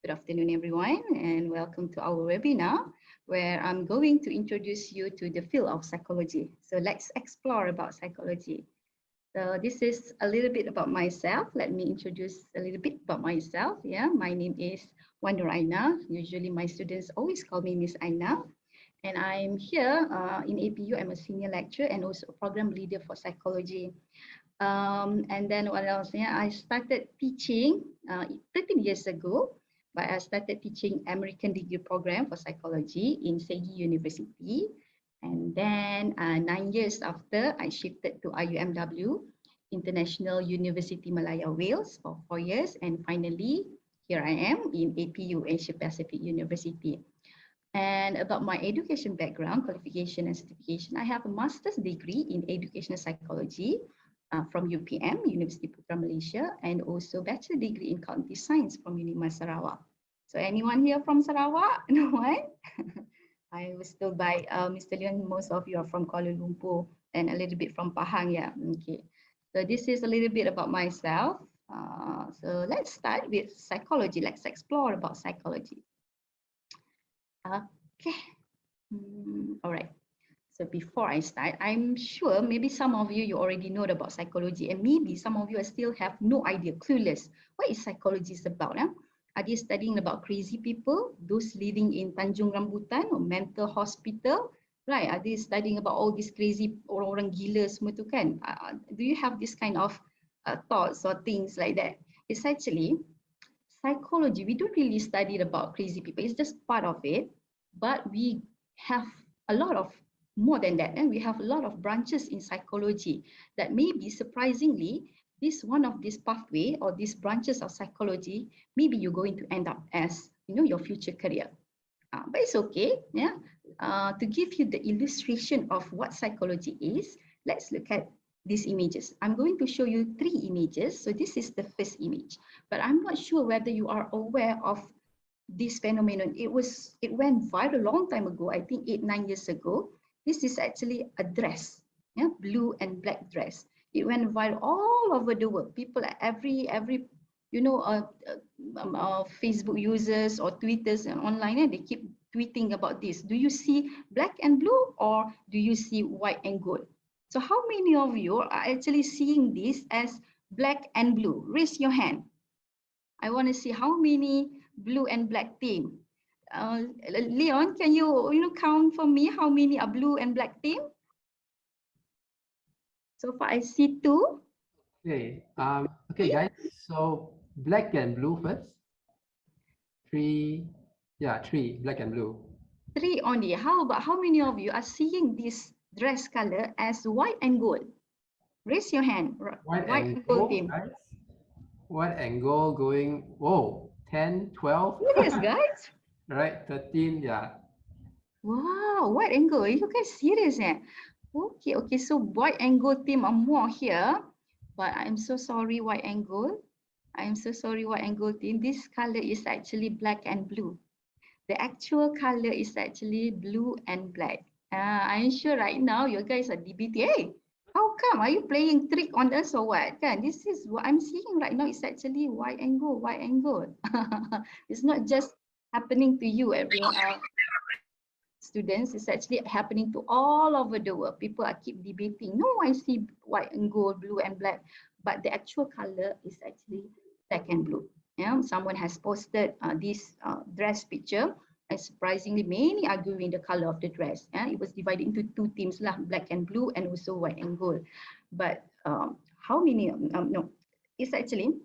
Good afternoon, everyone, and welcome to our webinar, where I'm going to introduce you to the field of psychology. So let's explore about psychology. So this is a little bit about myself. Let me introduce a little bit about myself. Yeah, my name is Wonder Aina. Usually my students always call me Miss Aina. And I'm here in APU. I'm a senior lecturer and also a program leader for psychology. And then what else? Yeah, I started teaching 13 years ago, but I started teaching American degree program for psychology in Segi University. And then 9 years after, I shifted to IUMW, International University Malaya Wales for 4 years. And finally, here I am in APU, Asia Pacific University. And about my education background, qualification and certification, I have a master's degree in educational psychology from UPM, University Putra Malaysia, and also bachelor degree in cognitive science from Unima Sarawak. So anyone here from Sarawak? No one? I was told by Mr. Leon, most of you are from Kuala Lumpur and a little bit from Pahang. Yeah, okay. So this is a little bit about myself. So let's start with psychology. Let's explore about psychology. Okay. All right. So before I start, I'm sure maybe some of you already know about psychology, and maybe some of you still have no idea, clueless. What is psychology is about? Are they studying about crazy people, those living in Tanjung Rambutan or mental hospital? Right? Are they studying about all these crazy orang-orang gila semua tu kan? Do you have this kind of thoughts or things like that? It's actually psychology. We don't really study about crazy people. It's just part of it, but we have a lot of more than that, and we have a lot of branches in psychology that maybe surprisingly this one of this pathway or these branches of psychology, maybe you're going to end up as your future career, but it's okay. Yeah, to give you the illustration of what psychology is, let's look at these images. I'm going to show you 3 images. So this is the first image, but I'm not sure whether you are aware of this phenomenon. It went viral a long time ago, I think 8-9 years ago. This is actually a dress, yeah, blue and black dress. It went viral all over the world. People, every Facebook users or Twitters and online, they keep tweeting about this. Do you see black and blue, or do you see white and gold? So how many of you are actually seeing this as black and blue? Raise your hand. I want to see how many blue and black team. Leon, can you count for me how many are blue and black team? So far I see 2. Okay. Okay, guys. So black and blue first. 3. Yeah, 3 black and blue. 3 only. How about how many of you are seeing this dress color as white and gold? Raise your hand. White and and gold gold, team. guys. White and gold going. Whoa, 10, 12. Serious, guys? Right, 13. Yeah. Wow, white and gold. You guys serious, eh? Okay. So white and gold team are more here, but I'm so sorry, white and gold. I'm so sorry, white and gold team. This color is actually black and blue. The actual color is actually blue and black. I'm sure right now you guys are debating. Hey, how come? Are you playing trick on us or what? This is what I'm seeing right now. It's actually white and gold, white and gold. It's not just happening to you, everyone. Students, it's actually happening to all over the world. People are keep debating. No, I see white and gold, blue and black, but the actual color is actually black and blue. Yeah, someone has posted this dress picture, and surprisingly, many are arguing the color of the dress. Yeah, it was divided into 2 teams, lah, black and blue, and also white and gold. But how many? No, it's actually.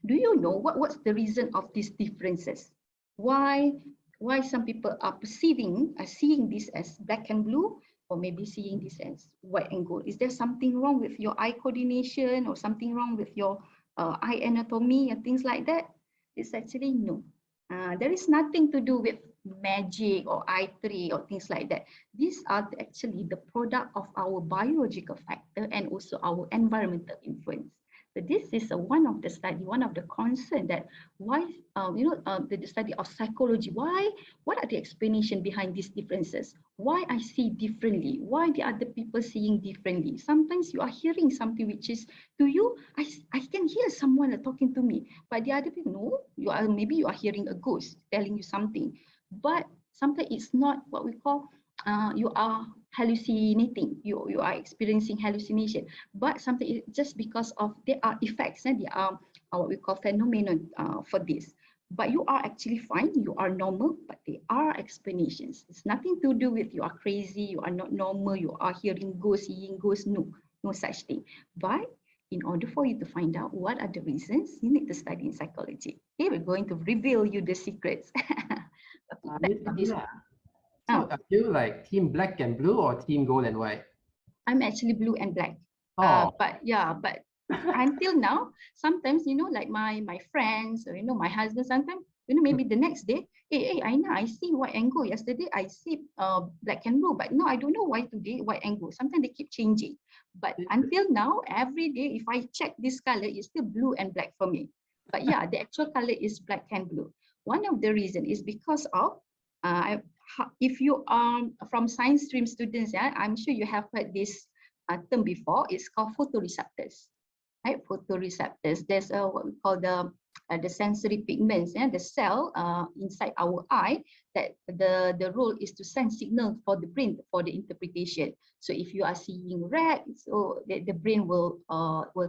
Do you know what's the reason of these differences? Why some people are seeing this as black and blue, or maybe seeing this as white and gold? Is there something wrong with your eye coordination, or something wrong with your eye anatomy and things like that? It's actually no. There is nothing to do with magic or eye tree or things like that. These are actually the product of our biological factor and also our environmental influence. So this is one of the study, one of the concern that why, the study of psychology, why, what are the explanation behind these differences? Why I see differently? Why the other people seeing differently? Sometimes you are hearing something which is to you, I can hear someone talking to me, but the other people, no, maybe you are hearing a ghost telling you something, but sometimes it's not what we call, you are hallucinating, you are experiencing hallucination, but something just because of there are effects and there are what we call phenomenon for this. But you are actually fine, you are normal, but there are explanations. It's nothing to do with you are crazy, you are not normal, you are hearing ghosts, seeing ghosts. No, no such thing. But in order for you to find out what are the reasons, you need to study in psychology. Okay, we're going to reveal you the secrets. Okay, Miss back to this. Amina, so Now, are you like team black and blue or team gold and white? I'm actually blue and black. Oh, But yeah, but until now, sometimes like my friends or my husband, sometimes maybe the next day, hey, Aina, I see white and gold. Yesterday I see black and blue, but no, I don't know why today white and gold. Sometimes they keep changing. But until now, every day if I check this color, it's still blue and black for me. But yeah, the actual color is black and blue. One of the reason is because of if you are from science stream students, yeah, I'm sure you have heard this term before. It's called photoreceptors, right? Photoreceptors. There's what we call the sensory pigments, yeah, the cell inside our eye that the role is to send signal for the brain for the interpretation. So if you are seeing red, so the brain will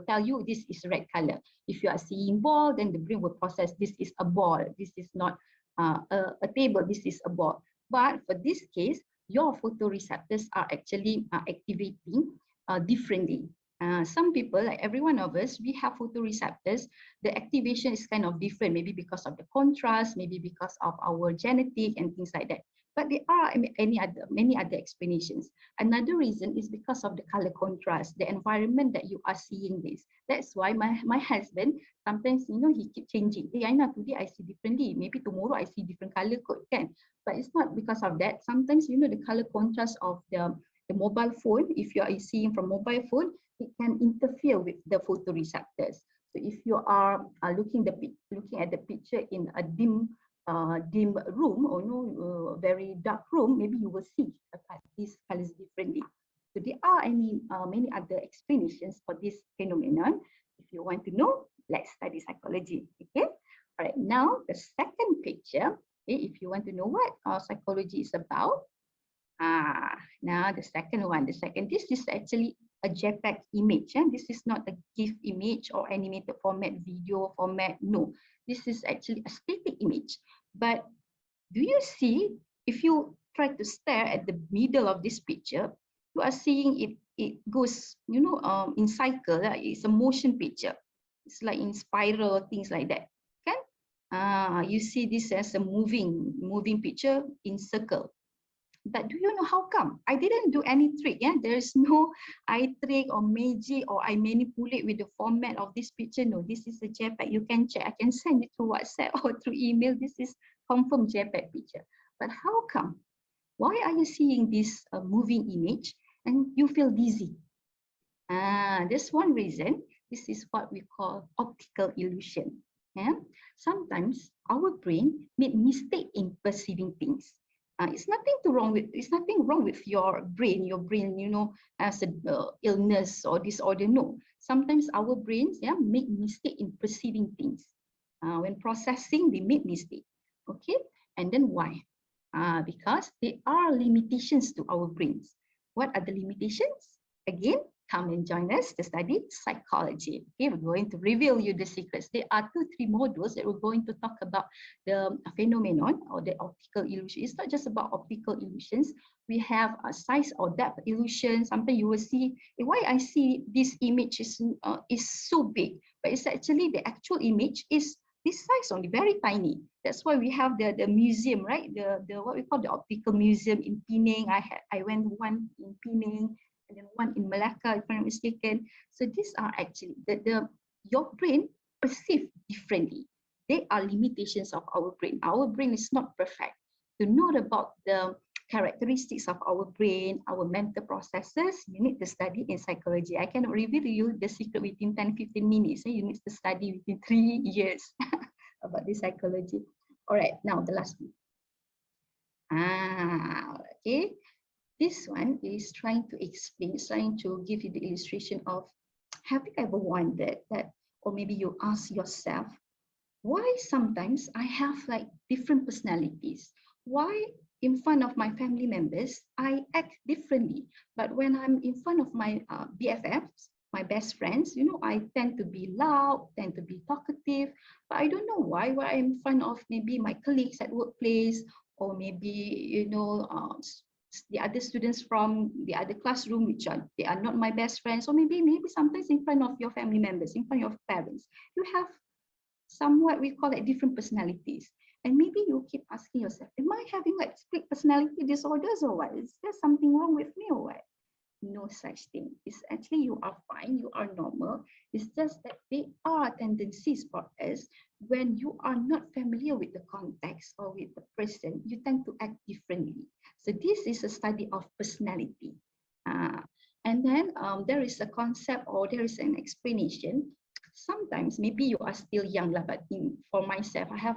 tell you this is red color. If you are seeing ball, then the brain will process this is a ball. This is not a table. This is a ball. But for this case, your photoreceptors are actually activating differently. Some people, like every one of us, we have photoreceptors. The activation is kind of different, maybe because of the contrast, maybe because of our genetic and things like that. But there are many other explanations. Another reason is because of the color contrast, the environment that you are seeing this. That's why my husband, sometimes, he keep changing. Hey, Aina, today I see differently. Maybe tomorrow I see different color code, can. But it's not because of that. Sometimes, the color contrast of the mobile phone, if you are seeing from mobile phone, it can interfere with the photoreceptors. So if you are looking at the picture in a dim room or very dark room, maybe you will see these colors differently. So there are many other explanations for this phenomenon. If you want to know, let's study psychology. Okay. All right. Now the second picture. Okay, if you want to know what psychology is about, now the second one. This is actually a JPEG image. This is not a GIF image or animated format, video format. No, this is actually a static image. But do you see, if you try to stare at the middle of this picture, you are seeing it goes, in cycle. It's a motion picture. It's like in spiral, things like that. Okay? You see this as a moving picture in circle. But do you know how come? I didn't do any trick. Yeah, there's no I trick or magic or I manipulate with the format of this picture. No, this is a JPEG. You can check. I can send it through WhatsApp or through email. This is confirmed JPEG picture. But how come? Why are you seeing this moving image and you feel dizzy? There's one reason. This is what we call optical illusion. Yeah? Sometimes our brain make mistake in perceiving things. It's nothing wrong with your brain. Your brain, as a illness or disorder. No, sometimes our brains, yeah, make mistake in perceiving things. When processing, they make mistake. Okay, and then why? Because there are limitations to our brains. What are the limitations? Again, come and join us to study psychology. Okay, we're going to reveal you the secrets. There are 2-3 modules that we're going to talk about the phenomenon or the optical illusion. It's not just about optical illusions. We have a size or depth illusion. Sometimes you will see, why I see this image is so big, but it's actually the actual image is this size only, very tiny. That's why we have the museum, right? The what we call the optical museum in Penang. I went one in Penang and then one in Malacca, if I'm not mistaken. So these are actually your brain perceive differently. They are limitations of our brain. Our brain is not perfect. To know about the characteristics of our brain, our mental processes, you need to study in psychology. I cannot reveal to you the secret within 10-15 minutes. You need to study within 3 years about this psychology. All right, now the last one. Okay. This one is trying to explain, trying to give you the illustration of, have you ever wondered that, or maybe you ask yourself, why sometimes I have like different personalities? Why in front of my family members, I act differently, but when I'm in front of my BFFs, my best friends, you know, I tend to be loud, tend to be talkative, but I don't know why. Why I'm in front of maybe my colleagues at workplace, or maybe, you know, the other students from the other classroom, which are, they are not my best friends, or maybe sometimes in front of your family members, in front of your parents, you have somewhat, we call it different personalities. And maybe you keep asking yourself, am I having like split personality disorders or what? Is there something wrong with me or what? No such thing. It's actually, you are fine, you are normal. It's just that there are tendencies for us when you are not familiar with the context or with the person, you tend to act differently. So this is a study of personality. And then there is a concept, or there is an explanation. Sometimes maybe you are still young, but for myself, I have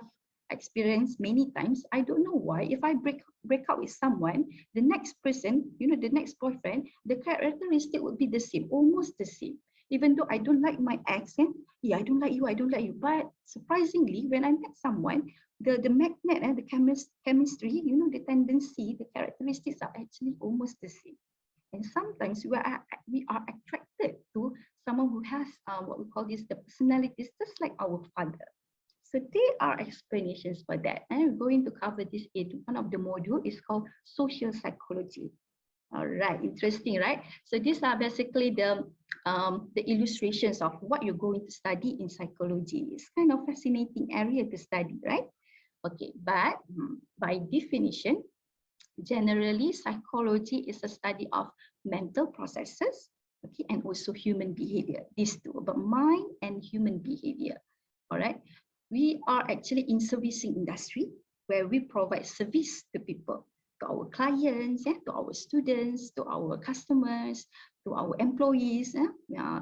experienced many times. I don't know why. If I break up with someone, the next person, you know, the next boyfriend, the characteristic would be the same, almost the same. Even though I don't like my ex, yeah, I don't like you, I don't like you. But surprisingly, when I met someone, the magnet and the chemistry, you know, the tendency, the characteristics are actually almost the same. And sometimes we are attracted to someone who has what we call this, the personalities, just like our father. So there are explanations for that. And we're going to cover this in one of the module. It's called social psychology. All right, interesting, right? So these are basically the illustrations of what you're going to study in psychology. It's kind of fascinating area to study, right? Okay, but by definition, generally, psychology is a study of mental processes, okay, and also human behavior. These two, about mind and human behavior. All right. We are actually in servicing industry where we provide service to people, to our clients, to our students, to our customers, to our employees.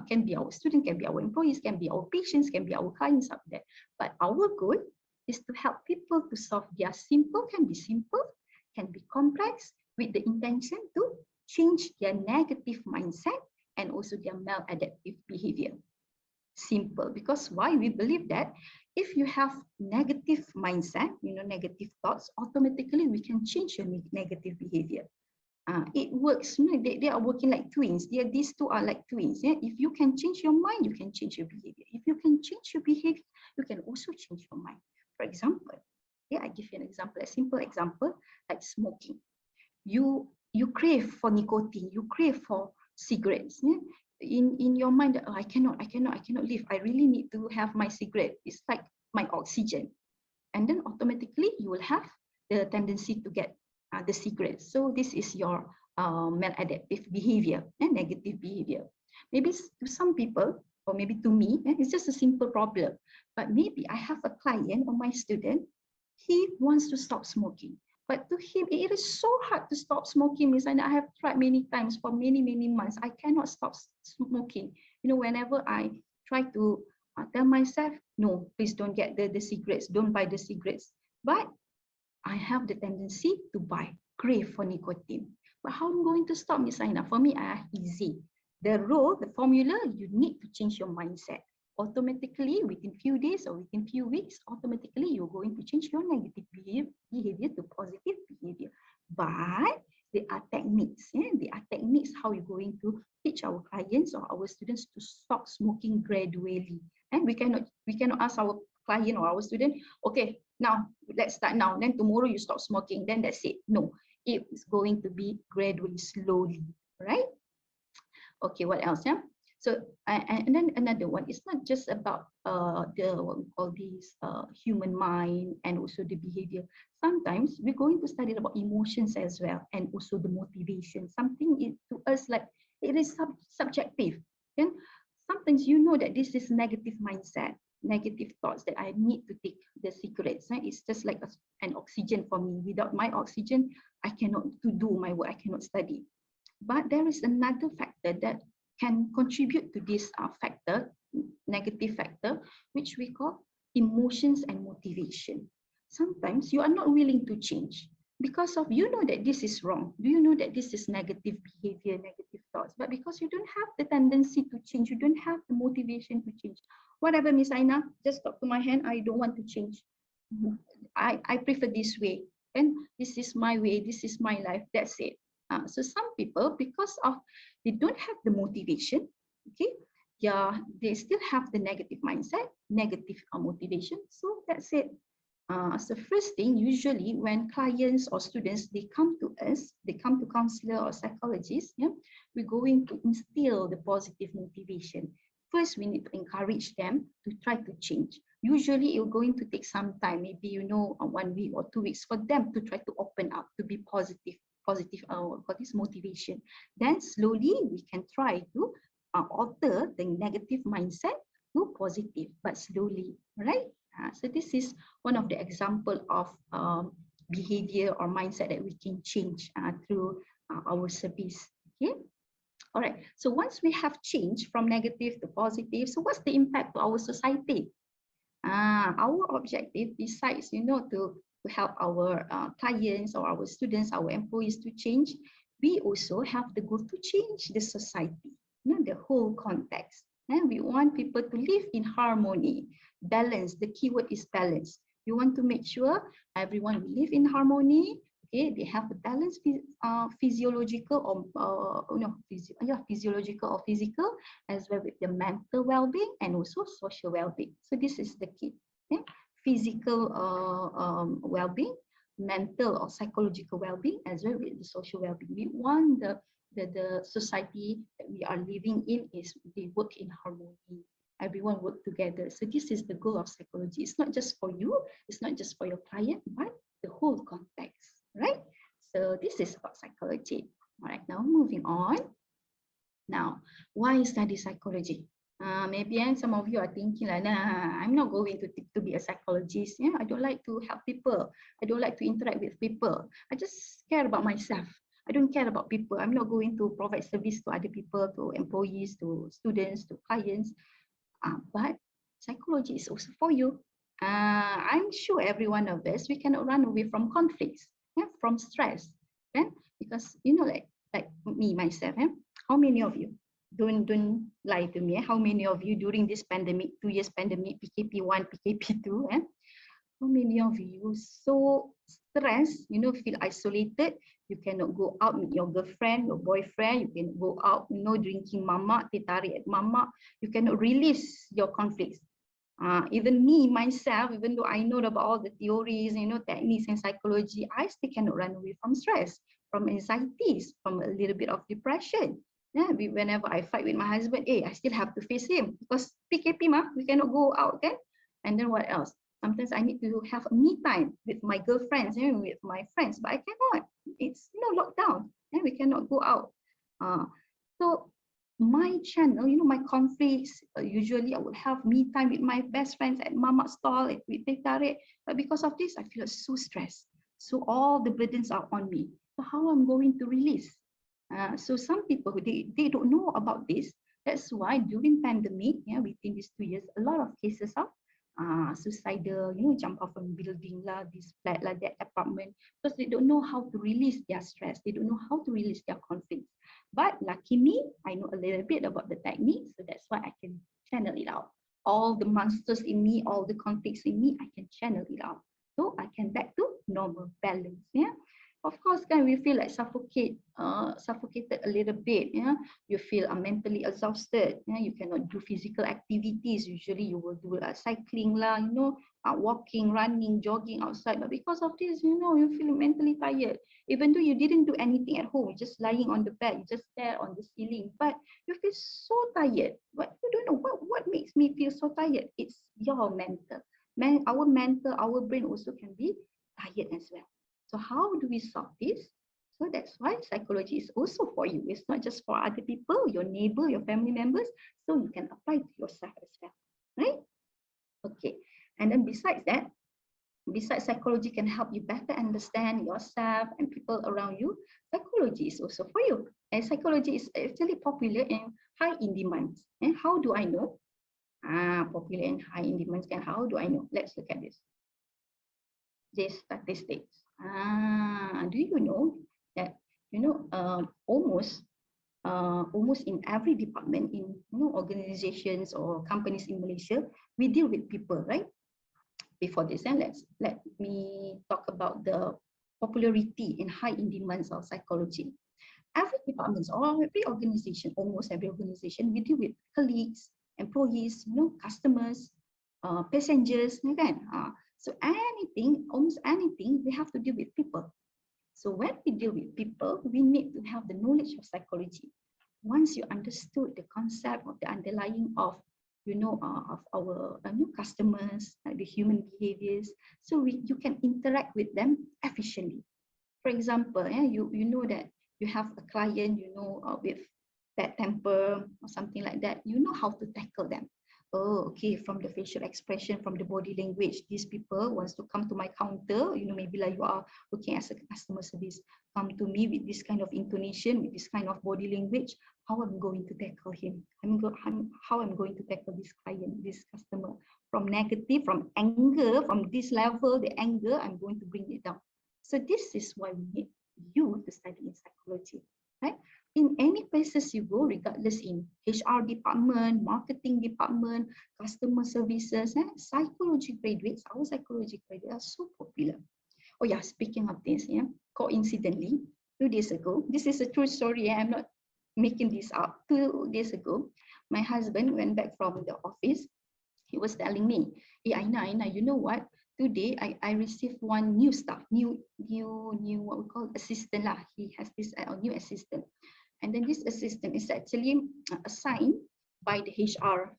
Can be our student, can be our employees, can be our patients, can be our clients up there. But our goal is to help people to solve their simple, can be complex, with the intention to change their negative mindset and also their maladaptive behavior. Simple, because why? We believe that if you have negative mindset, you know, negative thoughts, automatically we can change your negative behavior. It works, you know, they are working like twins. These two are like twins. Yeah? If you can change your mind, you can change your behavior. If you can change your behavior, you can also change your mind. For example, yeah, I give you an example, a simple example, like smoking. You crave for nicotine, you crave for cigarettes. Yeah? In your mind, oh, I cannot live. I really need to have my cigarette. It's like my oxygen. And then automatically you will have the tendency to get the cigarettes. So this is your maladaptive behavior and negative behavior. Maybe to some people, or maybe to me, it's just a simple problem. But maybe I have a client or my student, he wants to stop smoking. But to him, it is so hard to stop smoking. And I have tried many times for many months. I cannot stop smoking. You know, whenever I try to tell myself, no, please don't get the cigarettes, don't buy the cigarettes. But I have the tendency to crave for nicotine. But how am I going to stop, Miss Aina? For me, easy. The rule, the formula, you need to change your mindset. Automatically, within few days or within few weeks, automatically you're going to change your negative behavior to positive behavior. But there are techniques. There are techniques how you're going to teach our clients or our students to stop smoking gradually. And we cannot ask our client or our student, okay, now let's start now. Then tomorrow you stop smoking. Then that's it. No, it's going to be gradually, slowly, right? Okay, what else? Yeah. So and then another one, it's not just about the what we call this human mind and also the behavior. Sometimes we're going to study about emotions as well, and also the motivation. Something to us like it is subjective. And sometimes you know that this is negative mindset, negative thoughts that I need to take the cigarettes. It's just like an oxygen for me. Without my oxygen, I cannot do my work, I cannot study. But there is another factor that can contribute to this factor, negative factor, which we call emotions and motivation. Sometimes you are not willing to change because of, you know that this is wrong. Do you know that this is negative behavior, negative thoughts? But because you don't have the tendency to change, you don't have the motivation to change. Whatever, Miss Aina, just talk to my hand. I don't want to change. I prefer this way. And this is my way. This is my life. That's it. So some people, because of they don't have the motivation, okay, yeah, they still have the negative mindset, negative motivation. So that's it. So first thing, usually when clients or students, they come to us, they come to counselor or psychologist, yeah, we're going to instill the positive motivation. First, we need to encourage them to try to change. Usually it's going to take some time, maybe 1 week or 2 weeks for them to try to open up, to be positive for this motivation. Then slowly we can try to alter the negative mindset to positive, but slowly, right? So this is one of the example of behavior or mindset that we can change through our service. Okay. All right. So once we have changed from negative to positive, so what's the impact to our society? Our objective, besides to help our clients or our students, our employees to change, we also have the goal to change the society, the whole context. And we want people to live in harmony, balance. The keyword is balance. We want to make sure everyone will live in harmony. Okay, they have the balance, physiological or physiological or physical, as well with the mental well-being and also social well-being. So this is the key. Okay? Physical well-being, mental or psychological well-being, as well with the social well-being. We want the society that we are living in is they work in harmony. Everyone work together. So this is the goal of psychology. It's not just for you, it's not just for your client, but the whole context, right? So this is about psychology. All right, now moving on. Now, why study psychology? Maybe some of you are thinking like, nah, I'm not going to be a psychologist. Yeah, I don't like to help people. I don't like to interact with people. I just care about myself. I don't care about people. I'm not going to provide service to other people, to employees, to students, to clients. But psychology is also for you. I'm sure every one of us, we cannot run away from conflicts, from stress. Because like me, myself, how many of you, don't lie to me, how many of you during this pandemic, 2 years pandemic, PKP1, PKP2, how many of you so stressed, feel isolated, you cannot go out with your girlfriend, your boyfriend, you can go out, drinking mamak, teh tarik at mamak, you cannot release your conflicts. Even me, myself, even though I know about all the theories, techniques and psychology, I still cannot run away from stress, from anxieties, from a little bit of depression. Yeah, whenever I fight with my husband, I still have to face him because PKP, we cannot go out, okay? And then what else? Sometimes I need to have me time with my girlfriends, with my friends, but I cannot. It's lockdown, and we cannot go out. So my channel, my conflicts, usually I would have me time with my best friends at Mama's stall, with teh tarik. But because of this, I feel so stressed. So all the burdens are on me. So how I'm going to release? So some people, they don't know about this. That's why during pandemic, within these 2 years, a lot of cases of suicidal, jump off from building lah, this flat lah, that apartment, because they don't know how to release their stress. They don't know how to release their conflicts. But lucky me, I know a little bit about the technique, so that's why I can channel it out. All the monsters in me, all the conflicts in me, I can channel it out. So I can back to normal balance. Yeah. Of course, we feel like suffocated a little bit. You feel mentally exhausted. You cannot do physical activities. Usually, you will do cycling lah, walking, running, jogging outside. But because of this, you feel mentally tired. Even though you didn't do anything at home, you're just lying on the bed, you just stare on the ceiling, but you feel so tired. But you don't know what makes me feel so tired. It's your mental. Our mental, our brain also can be tired as well. So how do we solve this? So that's why psychology is also for you. It's not just for other people, your neighbor, your family members. So you can apply to yourself as well, right? Okay, and then besides that, besides psychology can help you better understand yourself and people around you, psychology is also for you. And psychology is actually popular and high in demand. And how do I know? Popular and high in demand. And how do I know? Let's look at this. These statistics. Do you know that almost in every department in organizations or companies in Malaysia, we deal with people, right? Before this, and let me talk about the popularity and high in demands of psychology. Every department or every organization, almost every organization, we deal with colleagues, employees, customers, passengers, kan? So almost anything, we have to deal with people. So when we deal with people, we need to have the knowledge of psychology. Once you understood the concept of the underlying of of our new customers, the human behaviors, so you can interact with them efficiently. For example, you know that you have a client, with bad temper or something like that, you know how to tackle them. Oh, okay, from the facial expression, from the body language, these people wants to come to my counter, maybe like you are working as a customer service, come to me with this kind of intonation, with this kind of body language, how I'm going to tackle him, how I'm going to tackle this client, this customer, from negative, from anger, from this level, the anger, I'm going to bring it down. So this is why we need you to study in psychology, right? In any places you go, regardless in HR department, marketing department, customer services, psychology graduates, our psychology graduates are so popular. Oh yeah, speaking of this, coincidentally, 2 days ago, this is a true story, I'm not making this up. 2 days ago, my husband went back from the office. He was telling me, hey, Aina, you know what? Today I received one new staff, new what we call assistant lah. He has this new assistant, and then this assistant is actually assigned by the HR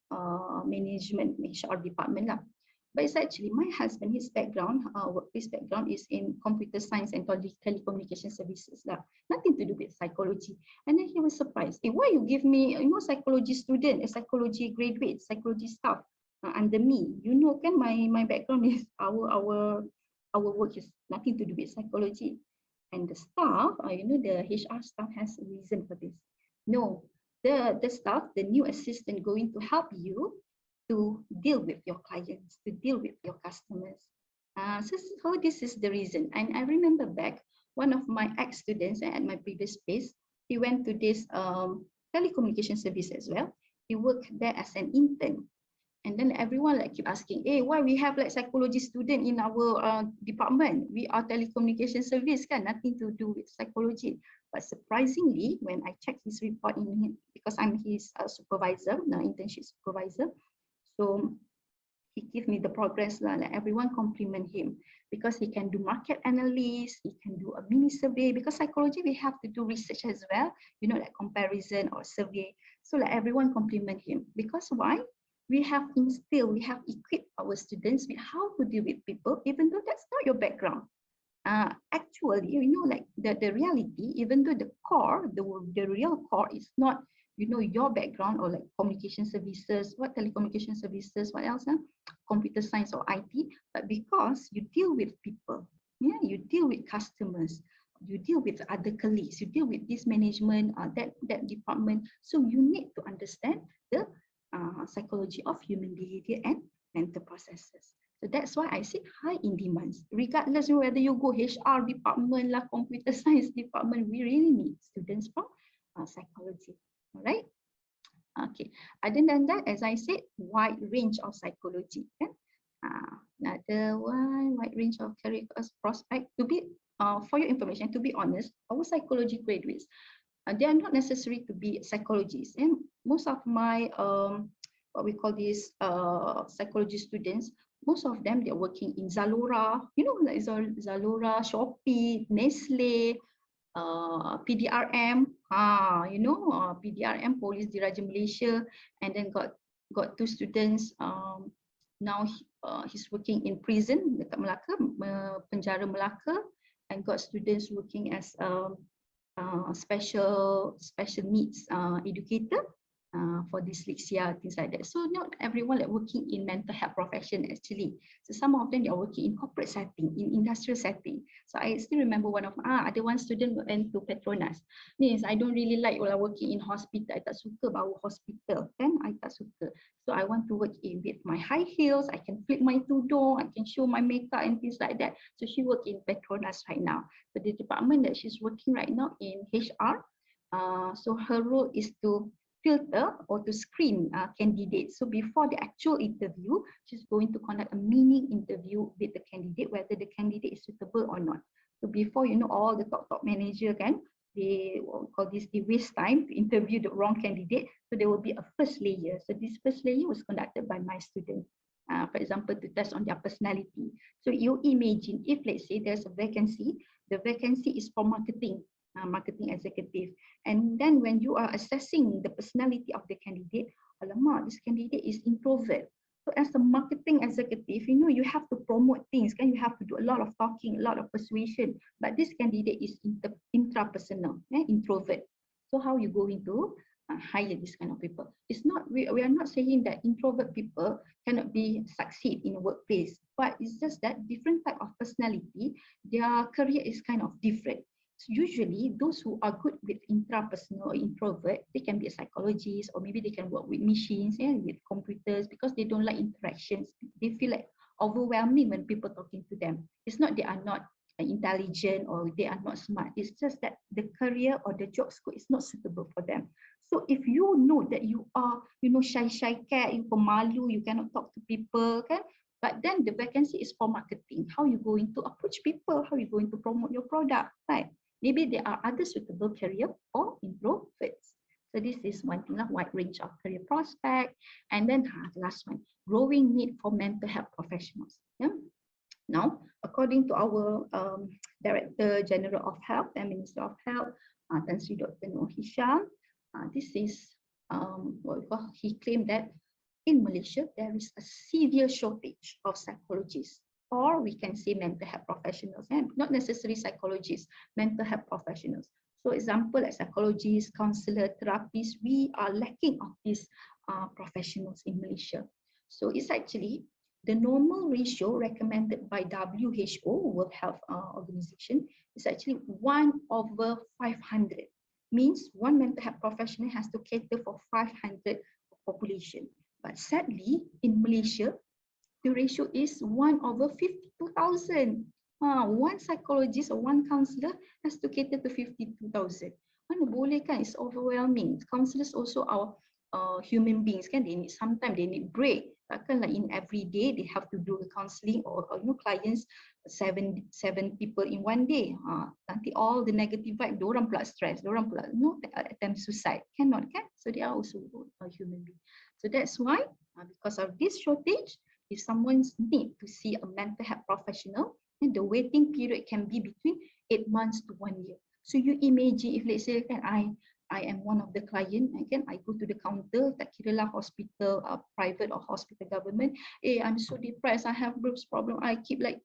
management, HR department lah. But it's actually my husband, his background, workplace background is in computer science and telecommunication services lah. Nothing to do with psychology. And then he was surprised. Hey, why you give me, psychology student, a psychology graduate, psychology staff under me? Kan my background is our work is nothing to do with psychology. And the staff, the HR staff has a reason for this. No, the staff, the new assistant going to help you to deal with your clients, to deal with your customers. So this is the reason. And I remember back, one of my ex-students at my previous place, he went to this telecommunication service as well. He worked there as an intern. And then everyone like keep asking, hey, why we have like psychology student in our department? We are telecommunication service, kan? Nothing to do with psychology. But surprisingly, when I checked his report because I'm his supervisor, internship supervisor, so he gave me the progress, like everyone compliment him because he can do market analysis, he can do a mini survey, because psychology we have to do research as well, like comparison or survey. So like everyone compliment him because why? We have instilled, we have equipped our students with how to deal with people, even though that's not your background. Actually, like the reality, even though the core, the real core is not, your background or like communication services, what telecommunication services, what else, computer science or IT, but because you deal with people, you deal with customers, you deal with other colleagues, you deal with this management, that department, so you need to understand the psychology of human behavior and mental processes. So that's why I say high in demands. Regardless of whether you go HR department lah, computer science department, we really need students from psychology. All right. Okay. Other than that, as I said, wide range of psychology. Another one, wide range of career prospect. To be, for your information, to be honest, our psychology graduates, they are not necessary to be psychologists. And most of my what we call these psychology students, most of them they're working in Zalora, like Zalora, Shopee, Nestle, PDRM, PDRM, Polis Diraja Malaysia, and then got 2 students. Now he's working in prison dekat Melaka, penjara Melaka, and got students working as special needs educator. for dyslexia, things like that. So not everyone like working in mental health profession actually. So some of them they are working in corporate setting, in industrial setting. So I still remember one of ada one student went to Petronas. Means I don't really like working in hospital. I tak suka bau hospital kan. I tak suka. So I want to work in with my high heels. I can flip my tudung. I can show my makeup and things like that. So she work in Petronas right now. So the department that she's working right now in HR. So her role is to filter or to screen candidates. So before the actual interview, she's going to conduct a mini interview with the candidate, whether the candidate is suitable or not. So before all the top manager can, they call this, they waste time to interview the wrong candidate. So there will be a first layer. So this first layer was conducted by my student. For example, to test on their personality. So you imagine if let's say there's a vacancy, the vacancy is for marketing executive. And then when you are assessing the personality of the candidate, alamak, this candidate is introvert. So as a marketing executive, you have to promote things, you have to do a lot of talking, a lot of persuasion. But this candidate is intrapersonal, introvert. So how you going to hire this kind of people? It's not, we are not saying that introvert people cannot be succeed in a workplace, but it's just that different type of personality, their career is kind of different. So usually those who are good with intrapersonal or introvert, they can be a psychologist, or maybe they can work with machines and with computers because they don't like interactions. They feel like overwhelming when people talking to them. It's not they are not intelligent or they are not smart. It's just that the career or the job scope is not suitable for them. So if you know that you are, shy cat, you pemalu, you cannot talk to people, okay? But then the vacancy is for marketing. How are you going to approach people? How are you going to promote your product, right? Maybe there are other suitable career for introverts. So this is one thing, wide range of career prospect. And then the last one, growing need for mental health professionals. Yeah? Now, according to our Director General of Health and Minister of Health, Tan Sri Dr. Noor Hisham, this is he claimed that in Malaysia, there is a severe shortage of psychologists, or we can say mental health professionals, and not necessarily psychologists, mental health professionals. So example, like psychologists, counselor, therapists, we are lacking of these professionals in Malaysia. So it's actually the normal ratio recommended by WHO, World Health Organization, is actually 1/500. Means one mental health professional has to cater for 500 population. But sadly, in Malaysia, the ratio is 1/52,000. One psychologist or one counselor has to cater to 52,000. Mana boleh kan? It's overwhelming. Counselors also are human beings kan? They need sometimes they need break. Takkan like in every day they have to do the counselling or clients seven people in one day. Nanti all the negative vibe, diorang pula stress, diorang pula attempt suicide. Cannot kan? So they are also a human being. So that's why because of this shortage, if someone needs to see a mental health professional, then the waiting period can be between 8 months to 1 year. So you imagine if let's say I am one of the client, I go to the counter, tak kira lah hospital, private or hospital government. I'm so depressed. I have groups problem. I keep like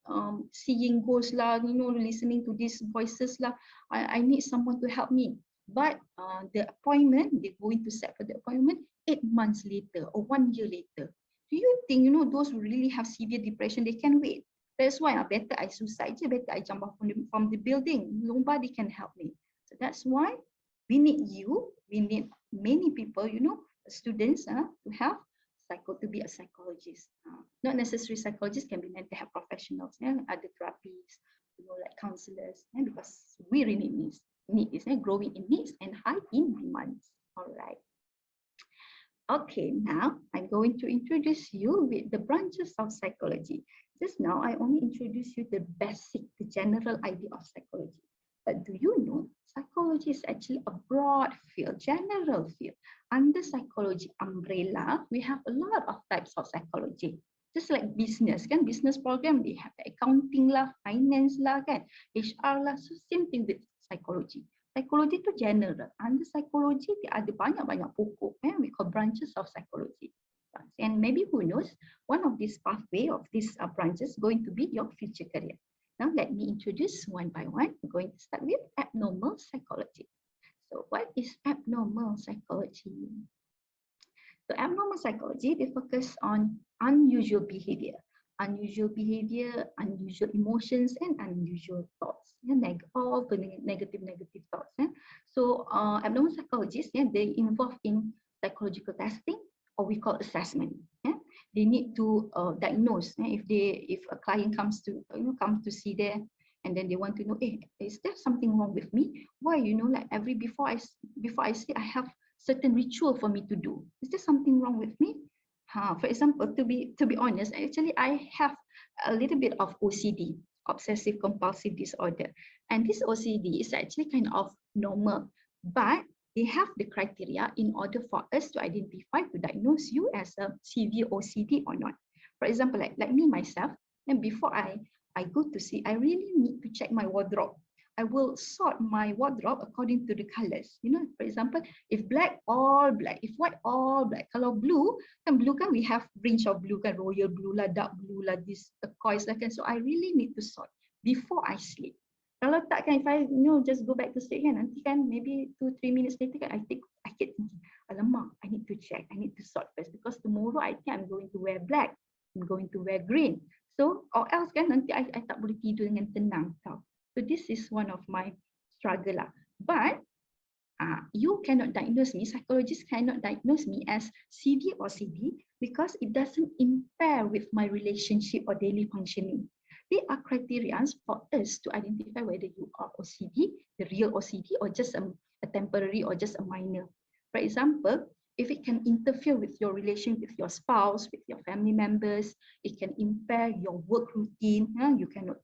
seeing ghosts lah, listening to these voices lah. I need someone to help me. But the appointment, they're going to set for the appointment 8 months later or 1 year later. Do you think, those who really have severe depression, they can wait? That's why better I suicide, better I jump off from the building. Nobody can help me. So that's why we need we need many people, students to have to be a psychologist. Not necessarily psychologists, can be mental health professionals, other therapies, like counselors, because we really need this, growing in needs and high in demands. All right. Okay, now I'm going to introduce you with the branches of psychology. Just now, I only introduced you the basic, the general idea of psychology. But do you know, psychology is actually a broad field, general field. Under psychology umbrella, we have a lot of types of psychology. Just like business, kan? Business program, they have the accounting lah, finance lah, kan? HR lah, so same thing with psychology. Psychology itu general. Under psychology, ada banyak-banyak pokok. We call branches of psychology. And maybe who knows, one of these pathway of these branches going to be your future career. Now let me introduce one by one. We're going to start with abnormal psychology. So what is abnormal psychology? So abnormal psychology, they focus on unusual behavior, unusual emotions, and unusual thoughts. Yeah, all the negative thoughts. Yeah. So abnormal psychologists, yeah, they involve in psychological testing, or we call assessment. Yeah. They need to diagnose. Yeah, if a client comes to comes to see them, and then they want to know, hey, is there something wrong with me? Why, like before I sleep, I have certain ritual for me to do. Is there something wrong with me? For example, to be honest, actually I have a little bit of OCD, obsessive compulsive disorder, and this OCD is actually kind of normal, but they have the criteria in order for us to identify, to diagnose you as a severe OCD or not. For example, like me myself, and before I go to sleep, I really need to check my wardrobe. I will sort my wardrobe according to the colors. For example, if black, all black. If white, all black. Kalau blue kan we have range of blue kan, royal blue lah, dark blue lah, this turquoise lah kan. So I really need to sort before I sleep. Kalau tak kan, if I just go back to sleep kan, nanti kan maybe 2-3 minutes later kan, I keep thinking, alamak, I need to check, I need to sort first, because tomorrow I think I'm going to wear black, I'm going to wear green. So or else kan nanti I tak boleh tidur dengan tenang tau. So this is one of my struggle lah. But you cannot diagnose me, psychologists cannot diagnose me as severe OCD because it doesn't impair with my relationship or daily functioning. They are criteria for us to identify whether you are OCD, the real OCD, or just a temporary or just a minor. For example, if it can interfere with your relation with your spouse, with your family members, it can impair your work routine. You cannot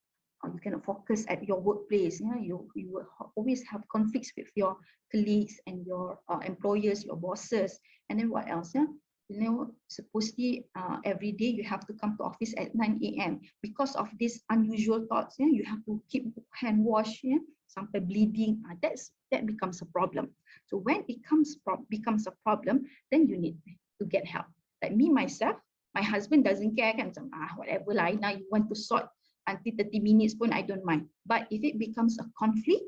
focus at your workplace. You will always have conflicts with your colleagues and your employers, your bosses. And then what else? Supposedly every day you have to come to office at 9 a.m. Because of these unusual thoughts, you have to keep hand wash, sampai bleeding. That becomes a problem. So when it becomes a problem, then you need to get help. Like me myself, my husband doesn't care kan, whatever lah, now you want to sort until 30 minutes pun I don't mind. But if it becomes a conflict,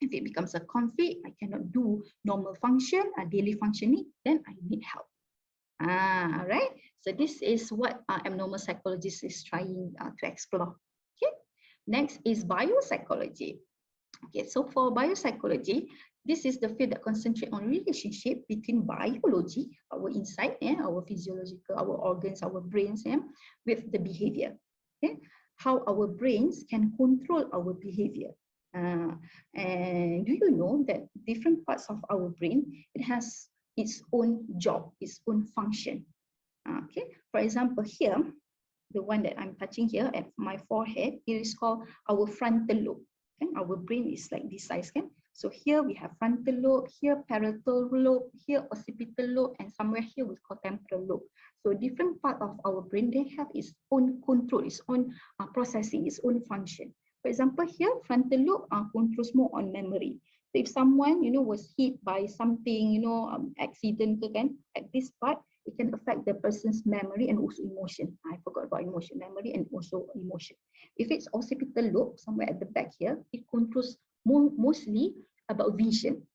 I cannot do normal function, daily functioning, then I need help. All right. So this is what abnormal psychologist is trying to explore. Okay. Next is biopsychology. Okay. So for biopsychology, this is the field that concentrates on relationship between biology, our inside, our physiological, our organs, our brains, with the behavior. Okay. How our brains can control our behavior. And do you know that different parts of our brain, it has its own job, its own function. Okay, for example, here, the one that I'm touching here at my forehead, it is called our frontal lobe. Okay? Our brain is like this size. Okay? So here we have frontal lobe, here parietal lobe, here occipital lobe, and somewhere here we call temporal lobe. So different part of our brain, they have its own control, its own processing, its own function. For example, here frontal lobe controls more on memory. So if someone was hit by something, accident kan, at this part, it can affect the person's memory and also emotion. I forgot about emotion, memory and also emotion. If it's occipital lobe, somewhere at the back here, it controls mostly about vision.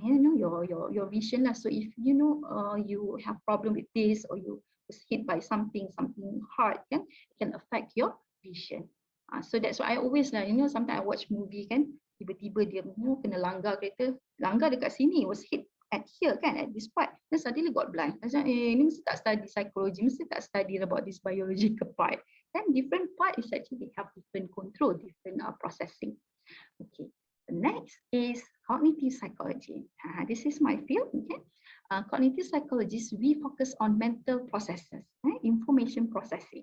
Your vision lah. So if you have problem with this, or you was hit by something hard, it can affect your vision. So that's why I always sometimes I watch movie kan, tiba-tiba dia kena langgar kereta, langgar dekat sini, was hit at here kan, at this part, then suddenly got blind. Macam ni mesti tak study psychology, mesti tak study about this biological part. Then different part is actually have different control, different processing. Okay, the next is cognitive psychology. This is my field. Okay, cognitive psychologists, we focus on mental processes, information processing.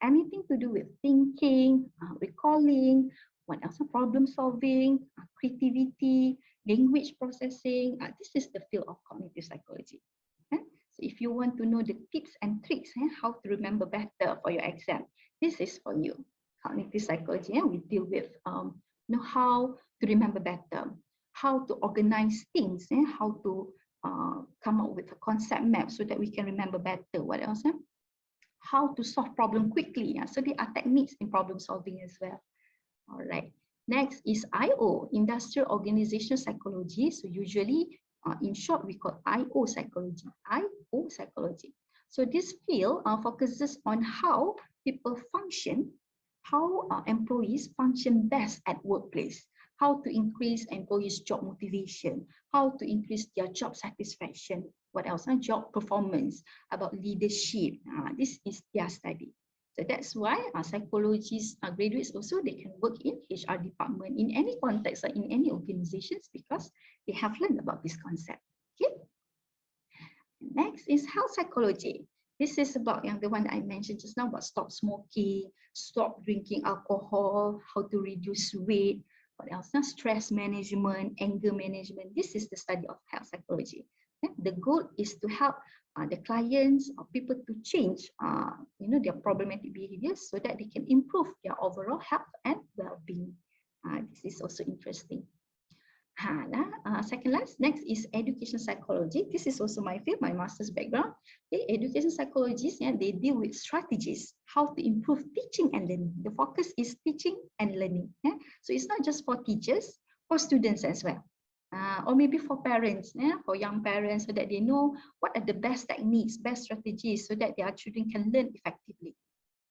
Anything to do with thinking, recalling, what else? Problem solving, creativity, language processing. This is the field of cognitive psychology. So if you want to know the tips and tricks, how to remember better for your exam, this is for you. Cognitive psychology, we deal with how to remember better, how to organize things, how to come up with a concept map so that we can remember better. What else? How to solve problem quickly. So there are techniques in problem solving as well. All right. Next is IO, Industrial Organization Psychology. So usually In short, we call IO psychology. IO psychology. So this field focuses on how people function, how employees function best at workplace, how to increase employees' job motivation, how to increase their job satisfaction, what else? Job performance, about leadership. This is their study. So that's why psychologists, graduates also, they can work in HR department in any context or in any organizations because they have learned about this concept. Okay. Next is health psychology. This is about the one that I mentioned just now about stop smoking, stop drinking alcohol, how to reduce weight, what else? Stress management, anger management. This is the study of health psychology. The goal is to help the clients or people to change their problematic behaviors so that they can improve their overall health and well-being. This is also interesting. Second last, next is education psychology. This is also my field, my master's background. Okay, education psychologists, they deal with strategies, how to improve teaching and learning. The focus is teaching and learning. So it's not just for teachers, for students as well. Or maybe for parents, for young parents, so that they know what are the best techniques, best strategies, so that their children can learn effectively.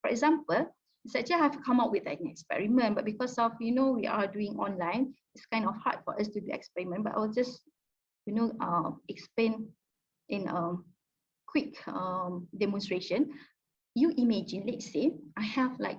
For example, actually I have come up with an experiment, but because of we are doing online, it's kind of hard for us to do experiment. But I'll just explain in a quick demonstration. You imagine, let's say I have like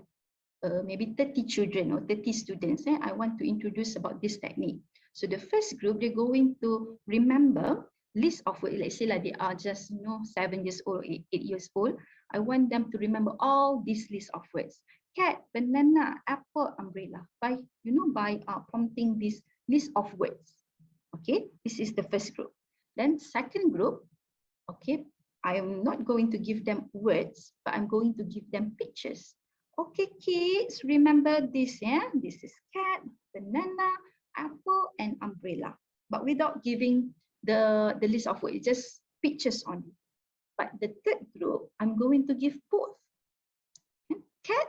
maybe 30 children or 30 students. I want to introduce about this technique. So the first group, they're going to remember list of words. Let's say like they are just 7 years old, 8 years old. I want them to remember all these list of words: cat, banana, apple, umbrella. By prompting this list of words. Okay, this is the first group. Then second group, okay, I am not going to give them words, but I'm going to give them pictures. Okay, kids, remember this, This is cat, banana, apple, and umbrella. But without giving the list of words, just pictures only. But the third group, I'm going to give both. Cat,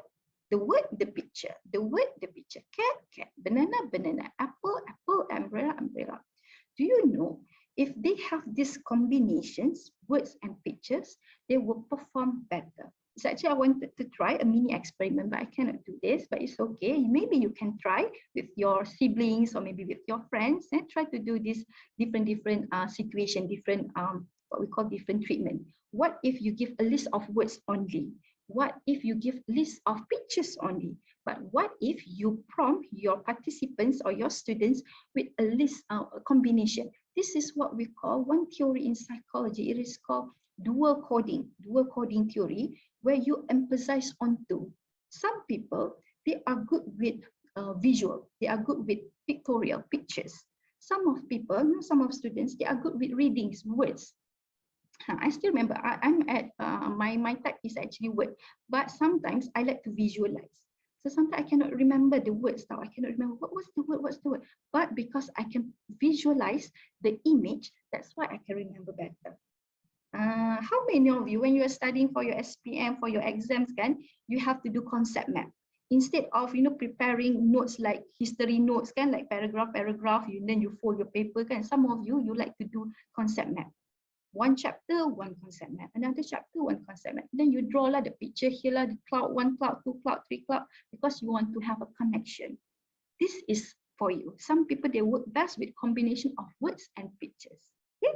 the word, the picture. The word, the picture. Cat, cat. Banana, banana. Apple, apple. Umbrella, umbrella. Do you know, if they have these combinations, words and pictures, they will perform better. So actually, I wanted to try a mini experiment, but I cannot do this, but it's okay. Maybe you can try with your siblings or maybe with your friends and try to do this different situation, different what we call different treatment. What if you give a list of words only? What if you give list of pictures only? But what if you prompt your participants or your students with a list, a combination? This is what we call one theory in psychology. It is called dual coding theory, where you emphasize on two. Some people, they are good with visual, they are good with pictorial pictures. Some of students, they are good with readings, words. I still remember I'm at my type is actually word, but sometimes I like to visualize. So sometimes I cannot remember the words now. I cannot remember what's the word. But because I can visualize the image, that's why I can remember better. How many of you, when you are studying for your SPM, for your exams, you have to do concept map? Instead of preparing notes like history notes, like paragraph, then you fold your paper, some of you like to do concept map. One chapter, one concept map. Another chapter, one concept map. Then you draw the picture here, the cloud, 1 cloud, 2 cloud, 3 cloud, because you want to have a connection. This is for you. Some people, they work best with combination of words and pictures. Okay?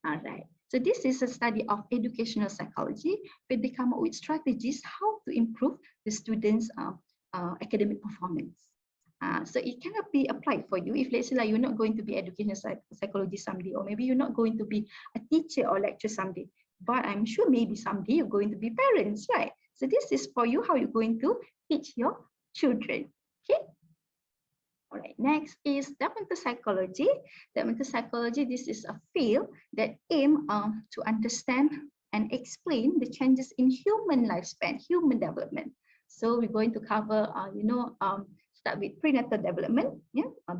All right. So this is a study of educational psychology, where they come up with strategies how to improve the students' academic performance. So it cannot be applied for you if, let's say, you're not going to be educational psychology someday, or maybe you're not going to be a teacher or lecturer someday. But I'm sure maybe someday you're going to be parents, right? So this is for you, how you're going to teach your children. Okay. All right, next is developmental psychology. Developmental psychology, this is a field that aims to understand and explain the changes in human lifespan, human development. So we're going to cover, start with prenatal development,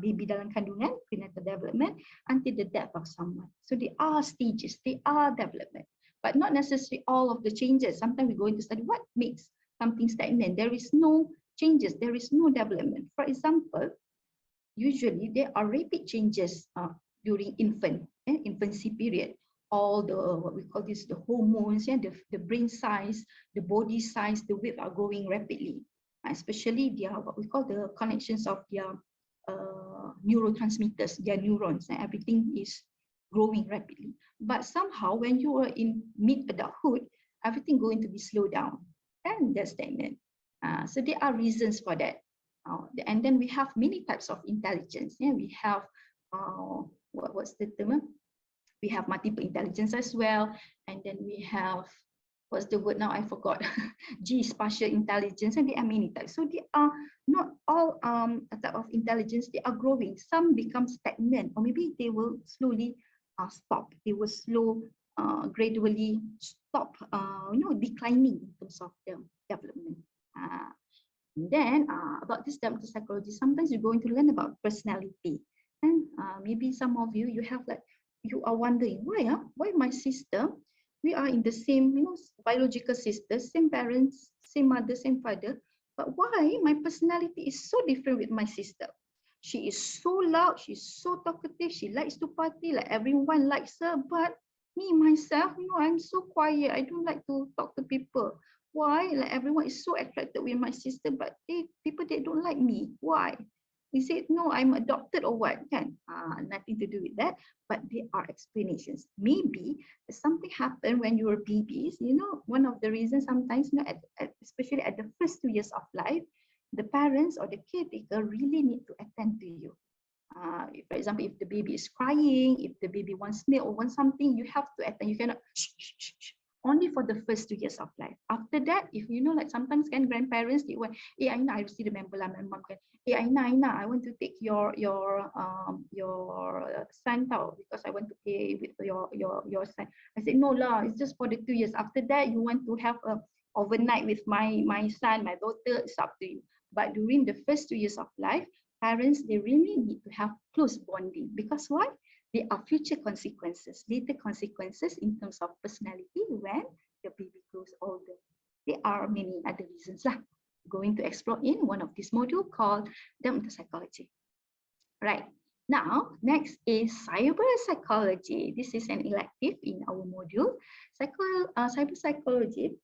baby dalam kandungan, prenatal development, until the death of someone. So they are stages, they are development, but not necessarily all of the changes. Sometimes we're going to study what makes something stagnant. There is no changes, there is no development. For example, usually there are rapid changes during infant. infancy period. All the what we call this, the hormones, the brain size, the body size, the weight are growing rapidly, especially their what we call the connections of their neurotransmitters, their neurons, and everything is growing rapidly. But somehow when you are in mid-adulthood, everything going to be slowed down and they're stagnant. So there are reasons for that. And then we have many types of intelligence. We have what's the term? We have multiple intelligence as well, and then we have, what's the word now, I forgot. G, spatial intelligence, and there are many types. So they are not all a type of intelligence, they are growing. Some become stagnant, or maybe they will slowly stop. They will gradually stop declining in terms of the development. Then about this developmental psychology, sometimes you're going to learn about personality, and maybe some of you have like, you are wondering why my sister, we are in the same biological sisters, same parents, same mother, same father, but why my personality is so different with my sister? She is so loud, she's so talkative, she likes to party, like everyone likes her, but me myself, I'm so quiet, I don't like to talk to people. Why? Like everyone is so attracted with my sister, but people, they don't like me. Why? Is it no, I'm adopted or what? Nothing to do with that, but there are explanations. Maybe something happened when you were babies. One of the reasons sometimes, especially at the first 2 years of life, the parents or the caretaker really need to attend to you. For example, if the baby is crying, if the baby wants milk or wants something, you have to attend. You cannot shh, shh, shh, shh. Only for the first 2 years of life. After that, if like sometimes grandparents, they want, Aina, I still remember my mom can, Aina, I want to take your son out because I want to play with your son. I said, no lah, it's just for the 2 years. After that, you want to have a overnight with my son, my daughter, it's up to you. But during the first 2 years of life, parents, they really need to have close bonding. Because why? There are future consequences, later consequences in terms of personality when the baby grows older. There are many other reasons lah. Going to explore in one of this module called developmental psychology. Right. Now, next is cyber psychology. This is an elective in our module. Cyber psychology.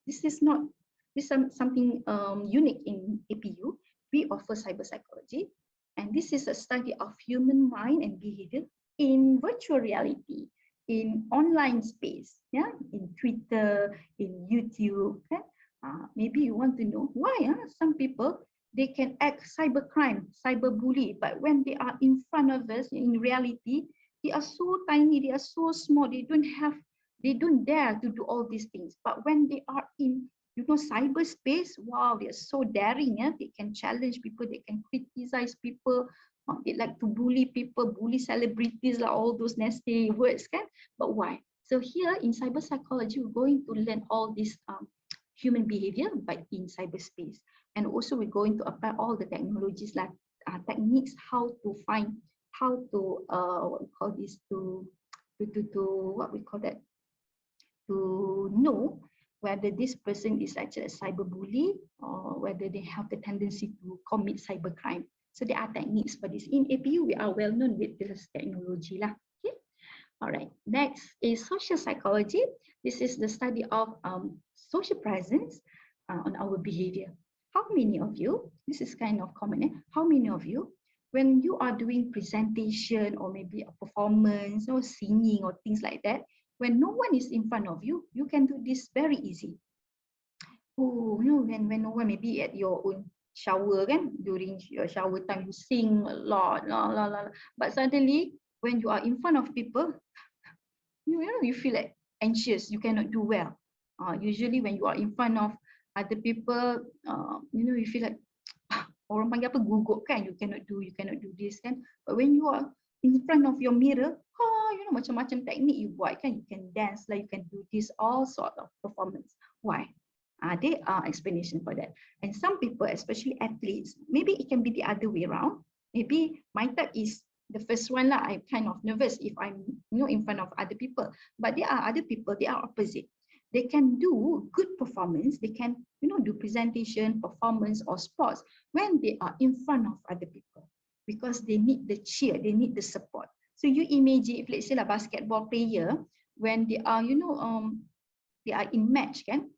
This is something unique in APU. We offer cyber psychology. And this is a study of human mind and behavior in virtual reality, in online space, in Twitter, in YouTube. Maybe you want to know why some people, they can act cybercrime, cyberbully, but when they are in front of us in reality, they are so tiny, they are so small, they don't dare to do all these things. But when they are in cyberspace, wow, they're so daring. They can challenge people, they can criticize people, they like to bully people, bully celebrities, like all those nasty words. But why? So here in cyber psychology, we're going to learn all this human behavior, but in cyberspace. And also we're going to apply all the technologies, like techniques, what we call that, to know whether this person is actually a cyberbully or whether they have the tendency to commit cybercrime. So there are techniques for this. In APU, we are well known with this technology lah. Okay. All right. Next is social psychology. This is the study of social presence on our behavior. How many of you, this is kind of common, how many of you, when you are doing presentation or maybe a performance or singing or things like that, when no one is in front of you, you can do this very easy. Oh, when no one, maybe at your own shower, during your shower time, you sing a lot, but suddenly when you are in front of people, you feel like anxious, you cannot do well. Usually when you are in front of other people, you feel like orang panggil apa, gugup kan, you cannot do this kan. But when you are in front of your mirror, macam-macam teknik you buat kan, you can dance lah, you can do this, all sort of performance. Why? There are explanation for that. And some people, especially athletes, maybe it can be the other way around. Maybe my type is the first one lah, I'm kind of nervous if I'm in front of other people. But there are other people, they are opposite. They can do good performance, they can do presentation, performance or sports when they are in front of other people, because they need the cheer, they need the support. So you imagine if let's say like basketball player, when they are, they are in match, can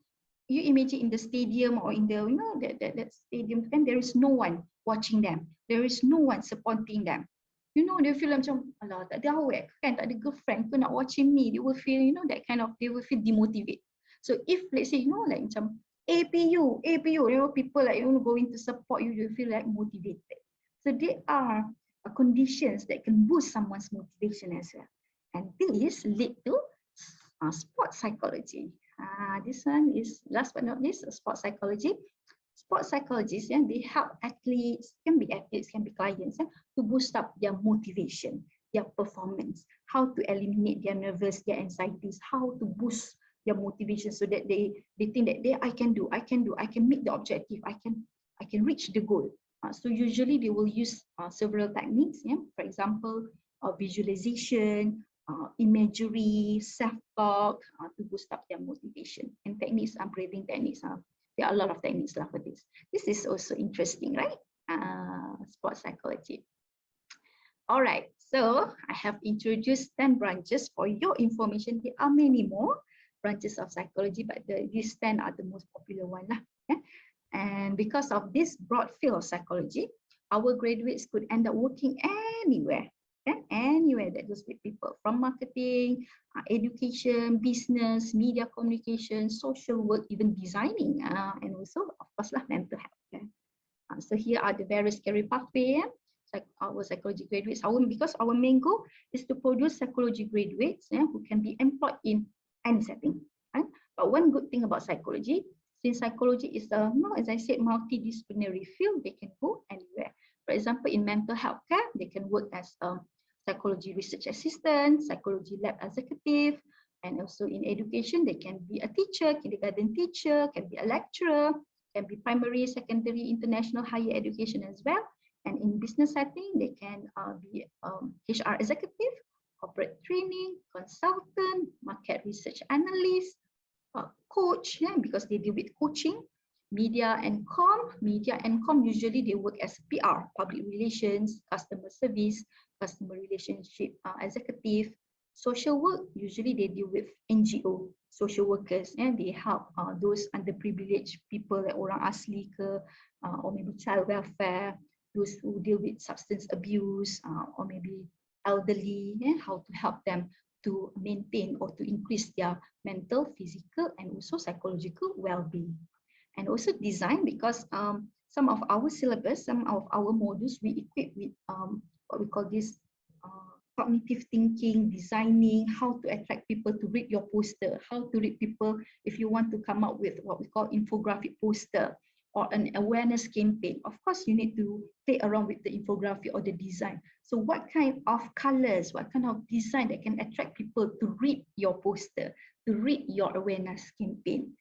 you imagine in the stadium or in the that stadium, kan there is no one watching them, there is no one supporting them. They feel macam alah tak ada awak kan, tak ada girlfriend ke nak watching me. They will feel that kind of, they will feel demotivated. So if let's say like macam APU, people like going to support you, you feel like motivated. So there are conditions that can boost someone's motivation as well, and this lead to sports psychology. This one is last but not least, sports psychology. Sports psychologists, they help athletes, can be clients, to boost up their motivation, their performance, how to eliminate their nervous, their anxieties, how to boost their motivation so that they think that I can meet the objective, I can reach the goal. So usually they will use several techniques. For example, visualization, imagery, self-talk, to boost up their motivation. And techniques are breathing techniques. There are a lot of techniques for this. This is also interesting, right? Sports psychology. All right, so I have introduced 10 branches for your information. There are many more branches of psychology, but these 10 are the most popular one. And because of this broad field of psychology, our graduates could end up working anywhere. Anywhere that goes with people, from marketing, education, business, media communication, social work, even designing, and also, of course, mental health. So here are the various career pathways. Our psychology graduates, because our main goal is to produce psychology graduates who can be employed in any setting. But one good thing about psychology, since psychology is as I said, multidisciplinary field, they can go anywhere. For example, in mental health care, they can work as psychology research assistant, psychology lab executive, and also in education, they can be a teacher, kindergarten teacher, can be a lecturer, can be primary, secondary, international, higher education as well. And in business setting, they can be HR executive, corporate training, consultant, market research analyst, coach, because they deal with coaching. Media and com, usually they work as PR, public relations, customer service, customer relationship executive. Social work, usually they deal with NGO, social workers, and they help those underprivileged people like orang asli ke, or maybe child welfare, those who deal with substance abuse, or maybe elderly, how to help them to maintain or to increase their mental, physical, and also psychological well-being. And also design, because some of our syllabus, some of our modules, we equip with what we call this cognitive thinking, designing, how to attract people to read your poster, how to read people if you want to come up with what we call infographic poster or an awareness campaign. Of course, you need to play around with the infographic or the design. So what kind of colors, what kind of design that can attract people to read your poster, to read your awareness campaign?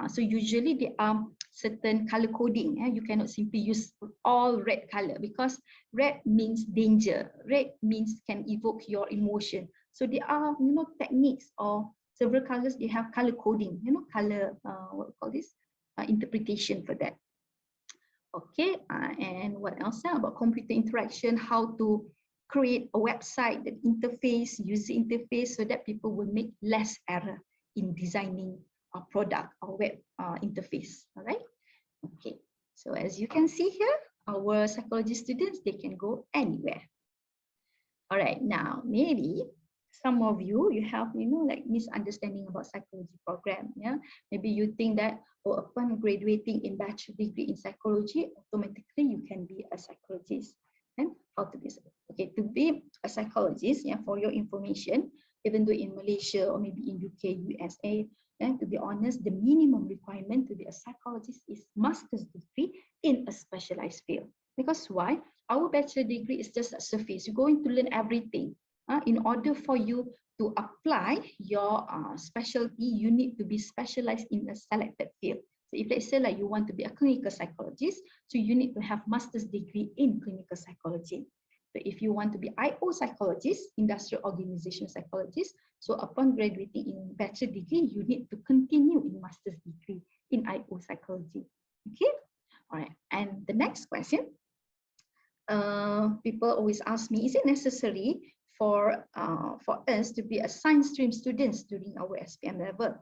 So usually there are certain color coding. You cannot simply use all red color, because red means danger. Red means can evoke your emotion. So there are techniques or several colors. They have color coding. Color what we call this interpretation for that. Okay, and what else about computer interaction? How to create a website, that interface, user interface, so that people will make less error in designing a product or web interface. All right. Okay. So as you can see here, our psychology students, they can go anywhere. All right. Now, maybe some of you have, like misunderstanding about psychology program. Yeah. Maybe you think that, upon graduating in bachelor degree in psychology, automatically you can be a psychologist. And how to be? Okay, to be a psychologist, for your information, even though in Malaysia or maybe in UK, USA, and to be honest, the minimum requirement to be a psychologist is master's degree in a specialized field. Because why? Our bachelor degree is just a surface. You're going to learn everything. In order for you to apply your specialty, you need to be specialized in a selected field. So if let's say like you want to be a clinical psychologist, so you need to have master's degree in clinical psychology. So if you want to be IO psychologist, industrial organization psychologist, so upon graduating in bachelor degree, you need to continue in master's degree in IO psychology. Okay, all right. And the next question, people always ask me, is it necessary for us to be a science stream students during our SPM level?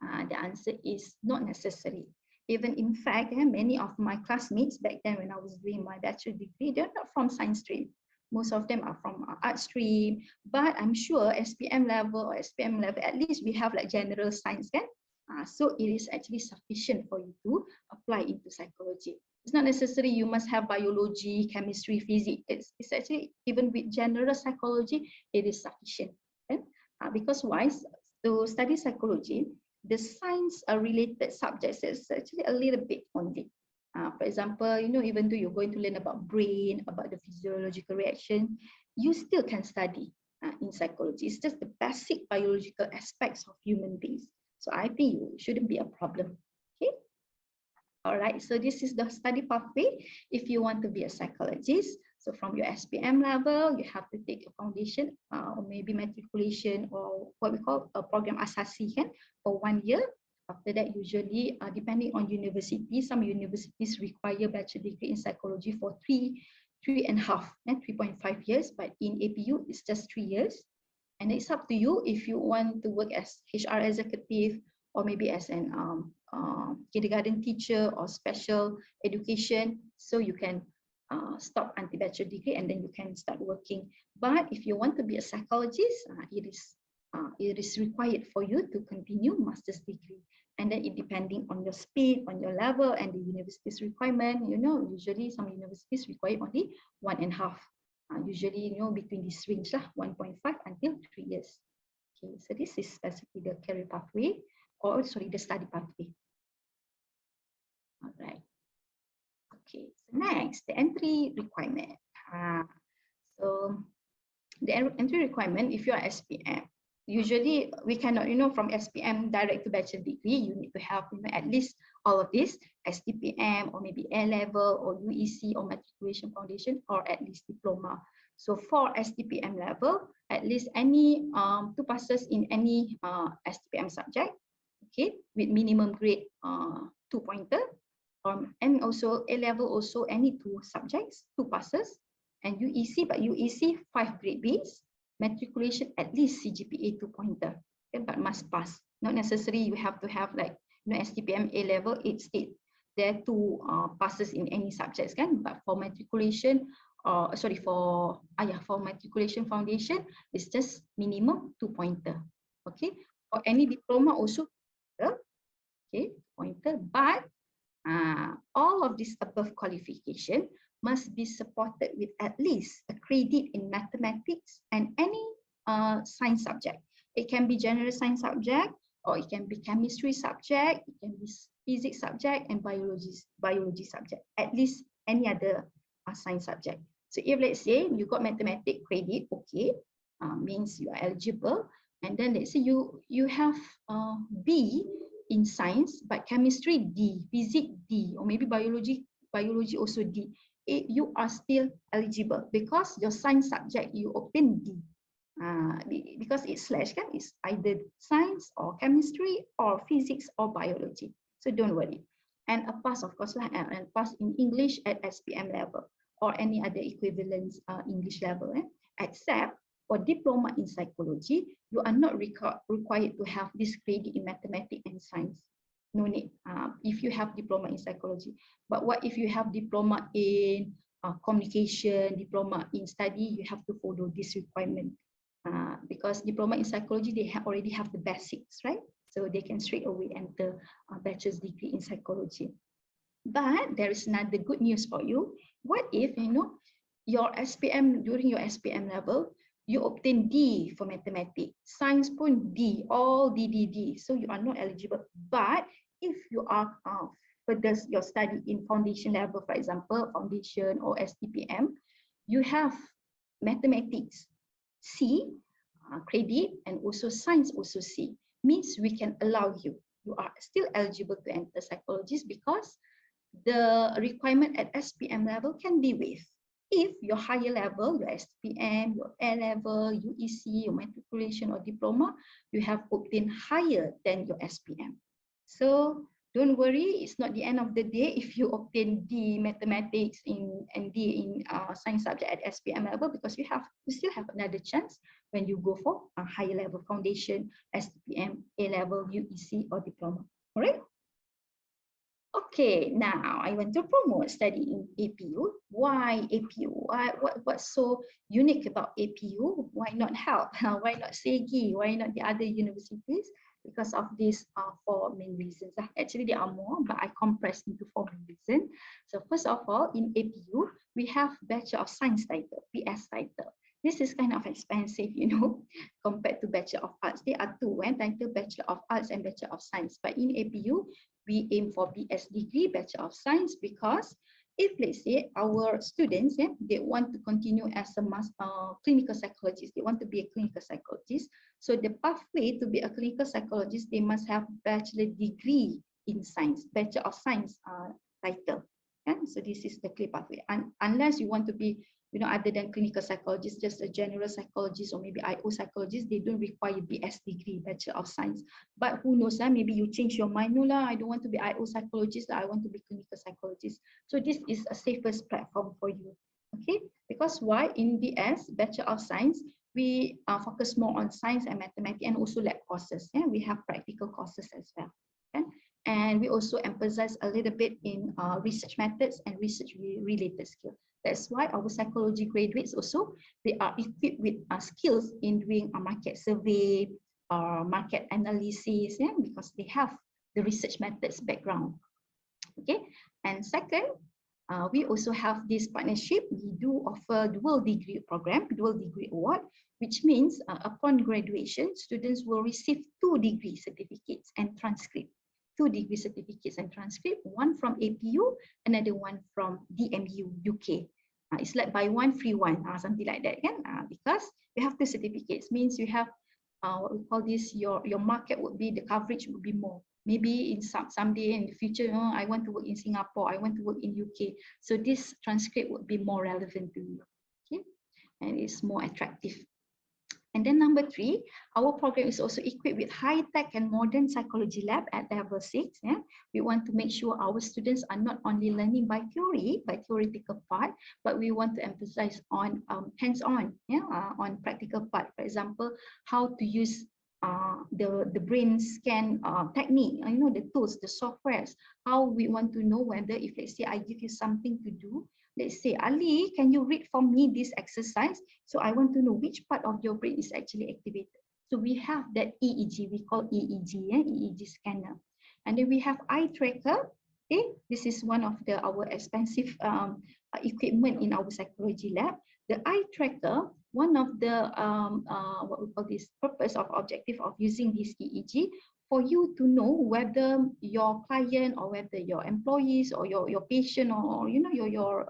The answer is not necessary. Even in fact, many of my classmates back then when I was doing my bachelor degree, they're not from science stream. Most of them are from art stream, but I'm sure SPM level or SPM level, at least we have like general science, kan? So it is actually sufficient for you to apply into psychology. It's not necessary you must have biology, chemistry, physics. It's actually, even with general psychology, it is sufficient. Kan? Because why? To study psychology, the science related subjects is actually a little bit only. For example, even though you're going to learn about brain, about the physiological reaction, you still can study in psychology. It's just the basic biological aspects of human beings. So I think it shouldn't be a problem. Okay. All right. So this is the study pathway if you want to be a psychologist. So from your SPM level, you have to take a foundation or maybe matriculation or what we call a program asasi for 1 year. After that, usually depending on university, some universities require bachelor degree in psychology for 3.5 years, but in APU, it's just 3 years. And it's up to you if you want to work as HR executive or maybe as an kindergarten teacher or special education. So you can stop until bachelor degree and then you can start working. But if you want to be a psychologist, it is required for you to continue master's degree. And then it depending on your speed, on your level, and the university's requirement. Usually some universities require only 1.5. Usually, between this range, 1.5 until 3 years. Okay, so this is basically the career pathway, or sorry, the study pathway. All right. Okay, so next, the entry requirement. So the entry requirement, if you are SPM, usually we cannot, from SPM direct to bachelor degree, you need to have at least all of this, STPM or maybe A level or UEC or matriculation foundation or at least diploma. So for STPM level, at least any 2 passes in any STPM subject, okay, with minimum grade 2 pointer, and also A level also any 2 subjects, 2 passes, and UEC, but UEC 5 grade Bs, matriculation at least CGPA 2 pointer, okay, but must pass. Not necessary you have to have like STPM A level 8 there are 2 passes in any subjects, kan? But for matriculation, for matriculation foundation, it's just minimum 2 pointer. Okay, for any diploma also, okay, pointer, but all of this above qualification must be supported with at least a credit in mathematics and any science subject. It can be general science subject, or it can be chemistry subject, it can be physics subject, and biology subject. At least any other science subject. So if let's say you got mathematics credit, okay, means you are eligible. And then let's say you have B in science, but chemistry D, physics D, or maybe biology also D. You are still eligible because your science subject you obtain D. Because it's slash, kan? It's either science or chemistry or physics or biology. So don't worry. And a pass, of course, and pass in English at SPM level or any other equivalent English level. Except for diploma in psychology, you are not required to have this credit in mathematics and science. No need. If you have diploma in psychology. But what if you have diploma in communication, diploma in study, you have to follow this requirement. Because diploma in psychology, they already have the basics, right? So they can straight away enter a bachelor's degree in psychology. But there is another good news for you. What if, your SPM, during your SPM level, you obtain D for mathematics, science pun D, all D. So you are not eligible. But if you are further your study in foundation level, for example, foundation or STPM, you have mathematics C credit and also science also C. Means we can allow you. You are still eligible to enter psychologist because the requirement at SPM level can be waived. If your higher level, your SPM, your A level, UEC, your matriculation or diploma, you have obtained higher than your SPM. So Don't worry, it's not the end of the day if you obtain D mathematics and D in science subject at SPM level, because you still have another chance when you go for a higher level foundation, SPM, A level, UEC or diploma. All right. Okay, now I want to promote study in APU. Why APU? What's so unique about APU? Why not HELP? Why not SEGI? Why not the other universities? Because of these four main reasons. Actually, there are more, but I compressed into four main reasons. So first of all, in APU, we have Bachelor of Science title, BS title. This is kind of expensive, compared to Bachelor of Arts. There are two, title Bachelor of Arts and Bachelor of Science. But in APU, we aim for BS degree, Bachelor of Science, because if let's say our students, they want to continue as a clinical psychologist, they want to be a clinical psychologist. So the pathway to be a clinical psychologist, they must have bachelor degree in science, Bachelor of Science title. So this is the clear pathway. And unless you want to be, other than clinical psychologist, just a general psychologist or maybe IO psychologist, they don't require BS degree, Bachelor of Science. But who knows, maybe you change your mind, no lah, I don't want to be IO psychologist, I want to be clinical psychologist. So this is a safest platform for you. Okay, because why? In BS, Bachelor of Science, we focus more on science and mathematics and also lab courses. We have practical courses as well. And we also emphasize a little bit in research methods and research related skills. That's why our psychology graduates also, they are equipped with skills in doing a market survey or market analysis, because they have the research methods background. Okay, and second, we also have this partnership. We do offer dual degree program, dual degree award, which means upon graduation, students will receive 2 degree certificates and transcript. 2 degree certificates and transcript, one from APU, another one from DMU, UK. It's like buy one, free one, something like that. Because you have 2 certificates, means you have what we call this, your market would be, the coverage would be more. Maybe in someday in the future, I want to work in Singapore, I want to work in UK. So this transcript would be more relevant to you. Okay, and it's more attractive. And then number 3, our program is also equipped with high-tech and modern psychology lab at level 6. We want to make sure our students are not only learning by theory, by theoretical part, but we want to emphasize on hands-on, on practical part. For example, how to use the brain scan technique, the tools, the softwares, how we want to know whether if, let's say, I give you something to do, let's say, Ali, can you read for me this exercise? So I want to know which part of your brain is actually activated. So we have that EEG, we call EEG, EEG scanner. And then we have eye tracker. Okay, this is one of our expensive equipment in our psychology lab. The eye tracker, one of the what we call this purpose of objective of using this EEG, for you to know whether your client or whether your employees or your patient or your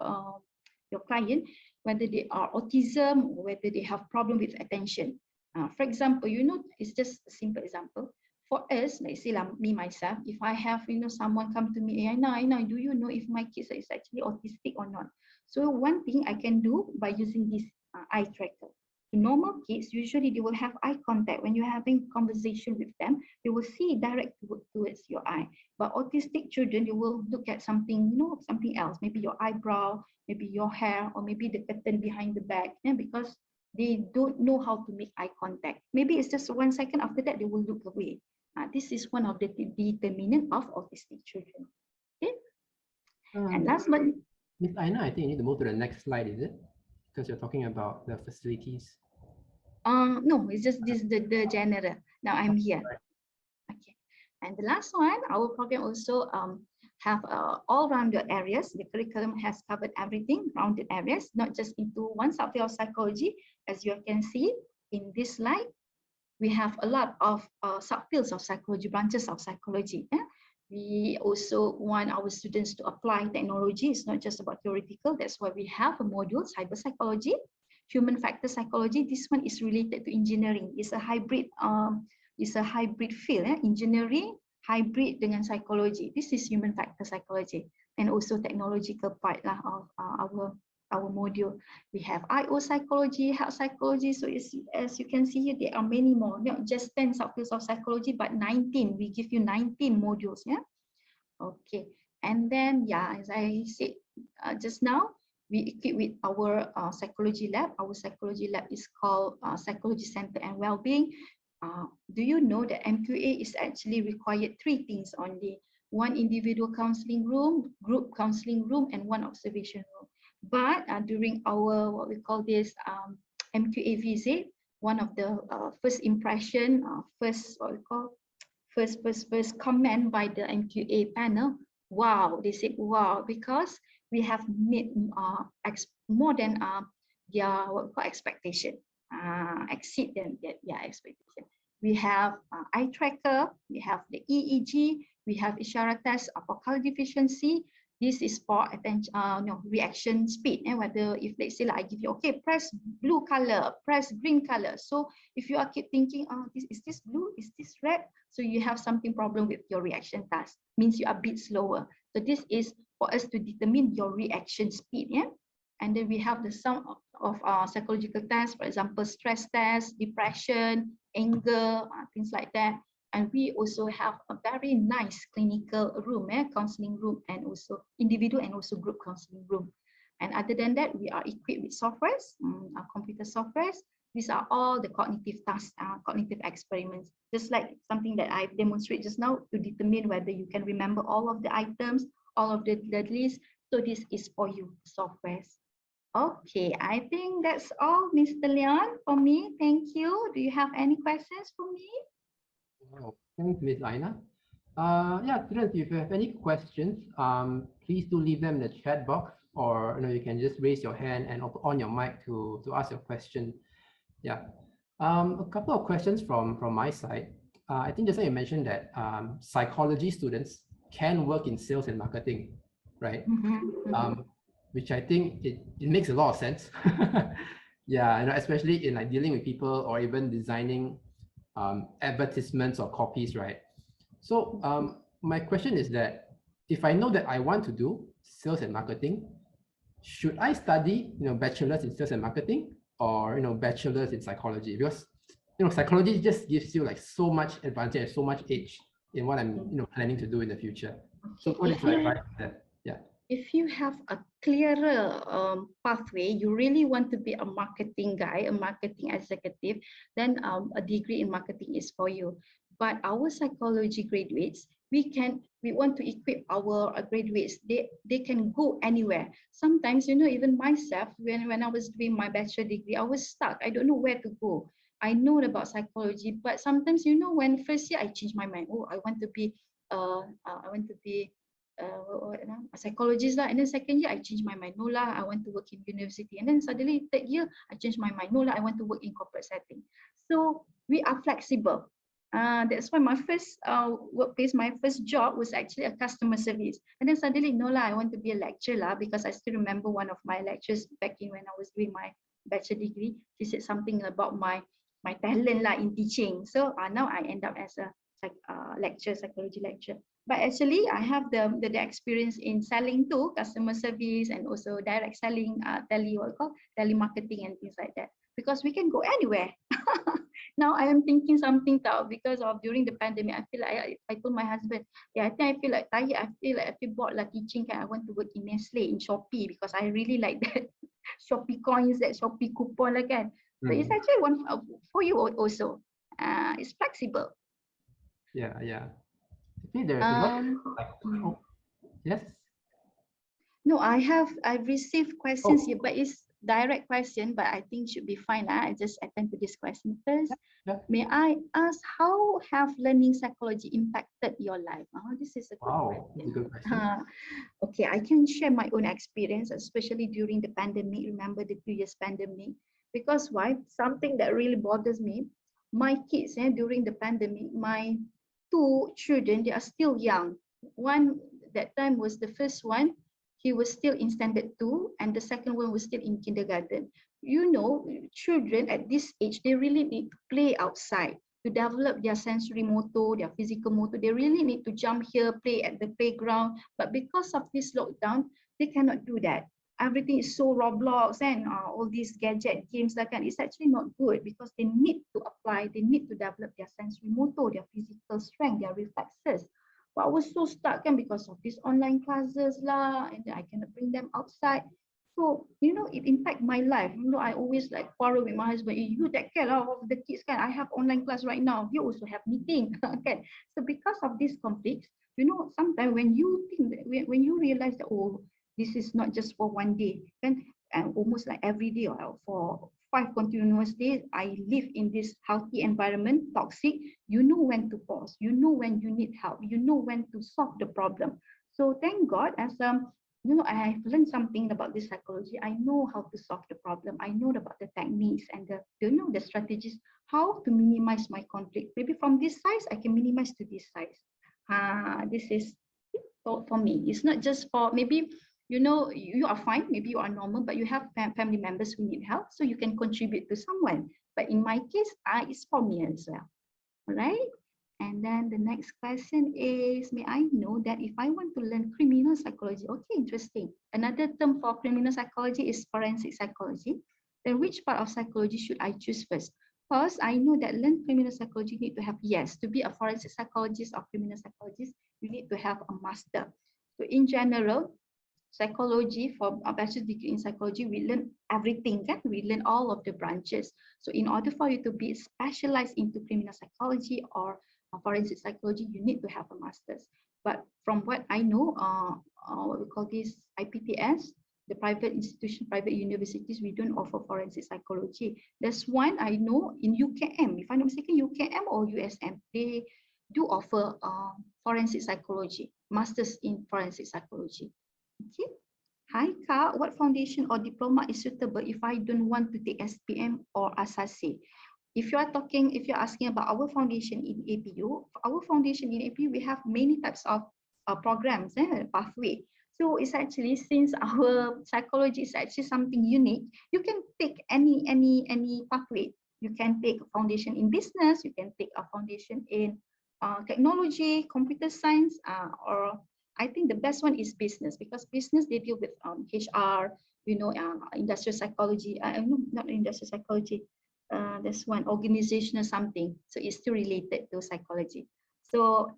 client, whether they are autism or whether they have problem with attention. For example, it's just a simple example. For us, let's say me myself, if I have someone come to me, Aina, do you know if my kids is actually autistic or not? So one thing I can do by using this eye tracker. Normal kids, usually they will have eye contact. When you're having conversation with them, they will see direct towards your eye. But autistic children, they will look at something, something else, maybe your eyebrow, maybe your hair, or maybe the curtain behind the back, because they don't know how to make eye contact. Maybe it's just 1 second, after that, they will look away. This is one of the determinant of autistic children. Okay. And last but Ms. Aina, I think you need to move to the next slide, is it? Because you're talking about the facilities. No, it's just this the general. Now I'm here. Okay. And the last one, our program also have all-rounded areas. The curriculum has covered everything, rounded areas, not just into one subfield of psychology. As you can see in this slide, we have a lot of subfields of psychology, branches of psychology. We also want our students to apply technology. It's not just about theoretical. That's why we have a module, cyber psychology, human factor psychology. This one is related to engineering. It's a hybrid field, engineering, hybrid dengan psychology. This is human factor psychology, and also technological part of our module. We have IO psychology, health psychology. So as you can see here, there are many more, not just 10 subfields of psychology, but 19. We give you 19 modules. Okay. And then, yeah, as I said just now, we equip with our psychology lab. Our psychology lab is called Psychology Center and Wellbeing. Do you know that MQA is actually required three things only? One individual counseling room, group counseling room, and one observation room. But during our, what we call this, MQA visit, one of the first impression, first, what we call, first comment by the MQA panel. Wow, they said wow, because we have made more than their what we call expectation, exceed them their expectation. We have eye tracker, we have the EEG, we have isyarat test for color deficiency. This is for attention, no, reaction speed. And whether if let's say like I give you, okay, press blue color, press green color. So if you are keep thinking, oh, this blue, is this red? So you have something problem with your reaction task. Means you are a bit slower. So this is for us to determine your reaction speed. Yeah. And then we have the some of psychological tests, for example, stress test, depression, anger, things like that. And we also have a very nice clinical room, counseling room, and also individual and also group counseling room. And other than that, we are equipped with softwares, computer softwares. These are all the cognitive tasks, cognitive experiments, just like something that I demonstrated just now to determine whether you can remember all of the items, all of the list. So this is for you, softwares. Okay, I think that's all, Mr. Leon, for me. Thank you. Do you have any questions for me? Wow. Thanks, Ms. Aina. Yeah, students, if you have any questions, please do leave them in the chat box, or you can just raise your hand and on your mic to ask your question. Yeah. A couple of questions from my side. I think just like you mentioned that psychology students can work in sales and marketing, right? Which I think it makes a lot of sense. Yeah, especially in like dealing with people or even designing advertisements or copies, right? So my question is that if I know that I want to do sales and marketing, should I study bachelor's in sales and marketing, or bachelor's in psychology? Because psychology just gives you like so much advantage, so much edge in what I'm planning to do in the future. So Okay, what is your advice on that? Yeah. if you have a clearer pathway, you really want to be a marketing guy, a marketing executive, then a degree in marketing is for you. But our psychology graduates, we want to equip our graduates. They can go anywhere. Sometimes, even myself, when I was doing my bachelor degree, I was stuck. I don't know where to go. I know about psychology, but sometimes, when first year I changed my mind. Oh, I want to be a psychologist lah. And then second year I changed my mind. No lah, I want to work in university. And then suddenly third year I changed my mind. No lah, I want to work in corporate setting. So we are flexible. That's why my first workplace, my first job was actually a customer service. And then suddenly, no lah, I want to be a lecturer lah, because I still remember one of my lecturers back in when I was doing my bachelor degree. She said something about my talent lah in teaching. So now I end up as a psychology lecturer. But actually, I have the experience in selling too, customer service, and also direct selling, telemarketing and things like that. Because we can go anywhere. Now I am thinking something now because of during the pandemic. I feel like I told my husband, yeah, I think I feel like tired. I feel bored like teaching. I want to work in Nestle, in Shopee, because I really like that Shopee coins, that Shopee coupon like that. So it's actually one for you also. It's flexible. Yeah, yeah. I think there's a lot like, yes. No, I've received questions here, Oh. but it's direct question, but I think should be fine. I just attend to this question first. Yeah. May I ask, how have learning psychology impacted your life? This is a good Wow, question. that's a good question. Okay, I can share my own experience, especially during the pandemic. Remember the 2 years pandemic? Because why? Something that really bothers me. My kids, during the pandemic, my two children, they are still young. One that time was the first one. He was still in standard 2, and the second one was still in kindergarten. Children at this age, they really need to play outside to develop their sensory motor, their physical motor. They really need to jump here, play at the playground. But because of this lockdown, they cannot do that. Everything is so Roblox and all these gadget games like that. It's actually not good, because they need to apply, they need to develop their sensory motor, their physical strength, their reflexes. But I was so stuck because of these online classes lah, and then I cannot bring them outside. So, it impacted my life. I always like quarrel with my husband. You take care of the kids, kan? I have online class right now. You also have meeting, okay? So because of these conflicts, sometimes when you think that, when you realize that, oh, this is not just for one day, kan? And almost like every day or for 5 continuous days, I live in this healthy environment, toxic. You know when to pause. You know when you need help. You know when to solve the problem. So thank God, as I have learned something about this psychology. I know how to solve the problem. I know about the techniques and the strategies, how to minimize my conflict. Maybe from this size, I can minimize to this size. This is for me. It's not just for maybe, you are fine, maybe you are normal, but you have family members who need help, so you can contribute to someone. But in my case, it's for me as well. All right. And then the next question is, may I know that if I want to learn criminal psychology? Okay, interesting. Another term for criminal psychology is forensic psychology. Then which part of psychology should I choose first? First, I know that learn criminal psychology need to have, yes, to be a forensic psychologist or criminal psychologist, you need to have a master. So in general, psychology, for a bachelor's degree in psychology, we learn everything, kan? We learn all of the branches. So in order for you to be specialized into criminal psychology or forensic psychology, you need to have a master's. But from what I know, what we call this IPTS, the private institution, private universities, we don't offer forensic psychology. There's one I know in UKM, if I'm not mistaken, UKM or USM, they do offer forensic psychology, masters in forensic psychology. Okay. Hi Kak, what foundation or diploma is suitable if I don't want to take SPM or Asase? If you're asking about our foundation in APU, we have many types of programs, pathway. So it's actually, since our psychology is actually something unique, you can take any pathway. You can take a foundation in business, you can take a foundation in technology, computer science, or I think the best one is business, because business, they deal with HR, industrial psychology, not industrial psychology, there's one organizational something. So it's still related to psychology. So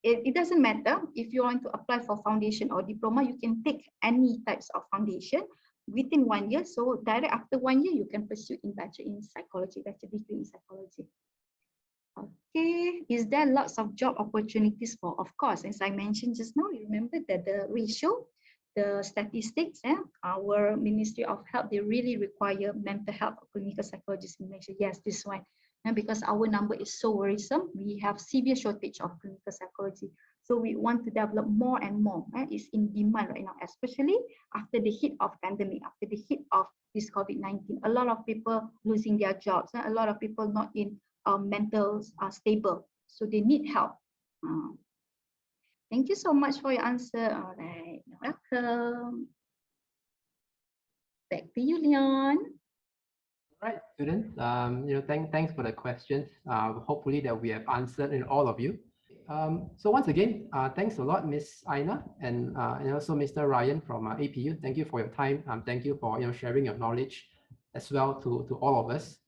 it doesn't matter if you want to apply for foundation or diploma, you can take any types of foundation within 1 year. So direct after 1 year, you can pursue in bachelor in psychology, bachelor degree in psychology. Okay, is there lots of job opportunities for? Of course, as I mentioned just now, you remember that the ratio, the statistics, our Ministry of Health, they really require mental health or clinical psychologists in Malaysia. Yes, this one. And because our number is so worrisome, we have severe shortage of clinical psychology. So we want to develop more and more. It's in demand right now, especially after the hit of pandemic, after the hit of this COVID-19. A lot of people losing their jobs, a lot of people not in mental stable, so they need help. Thank you so much for your answer. All right, you're welcome. Back to you, Leon. All right, students. Thanks for the questions. Hopefully that we have answered in all of you. So once again, thanks a lot, Miss Aina, and also Mr. Ryan from APU. Thank you for your time. Thank you for sharing your knowledge as well to all of us.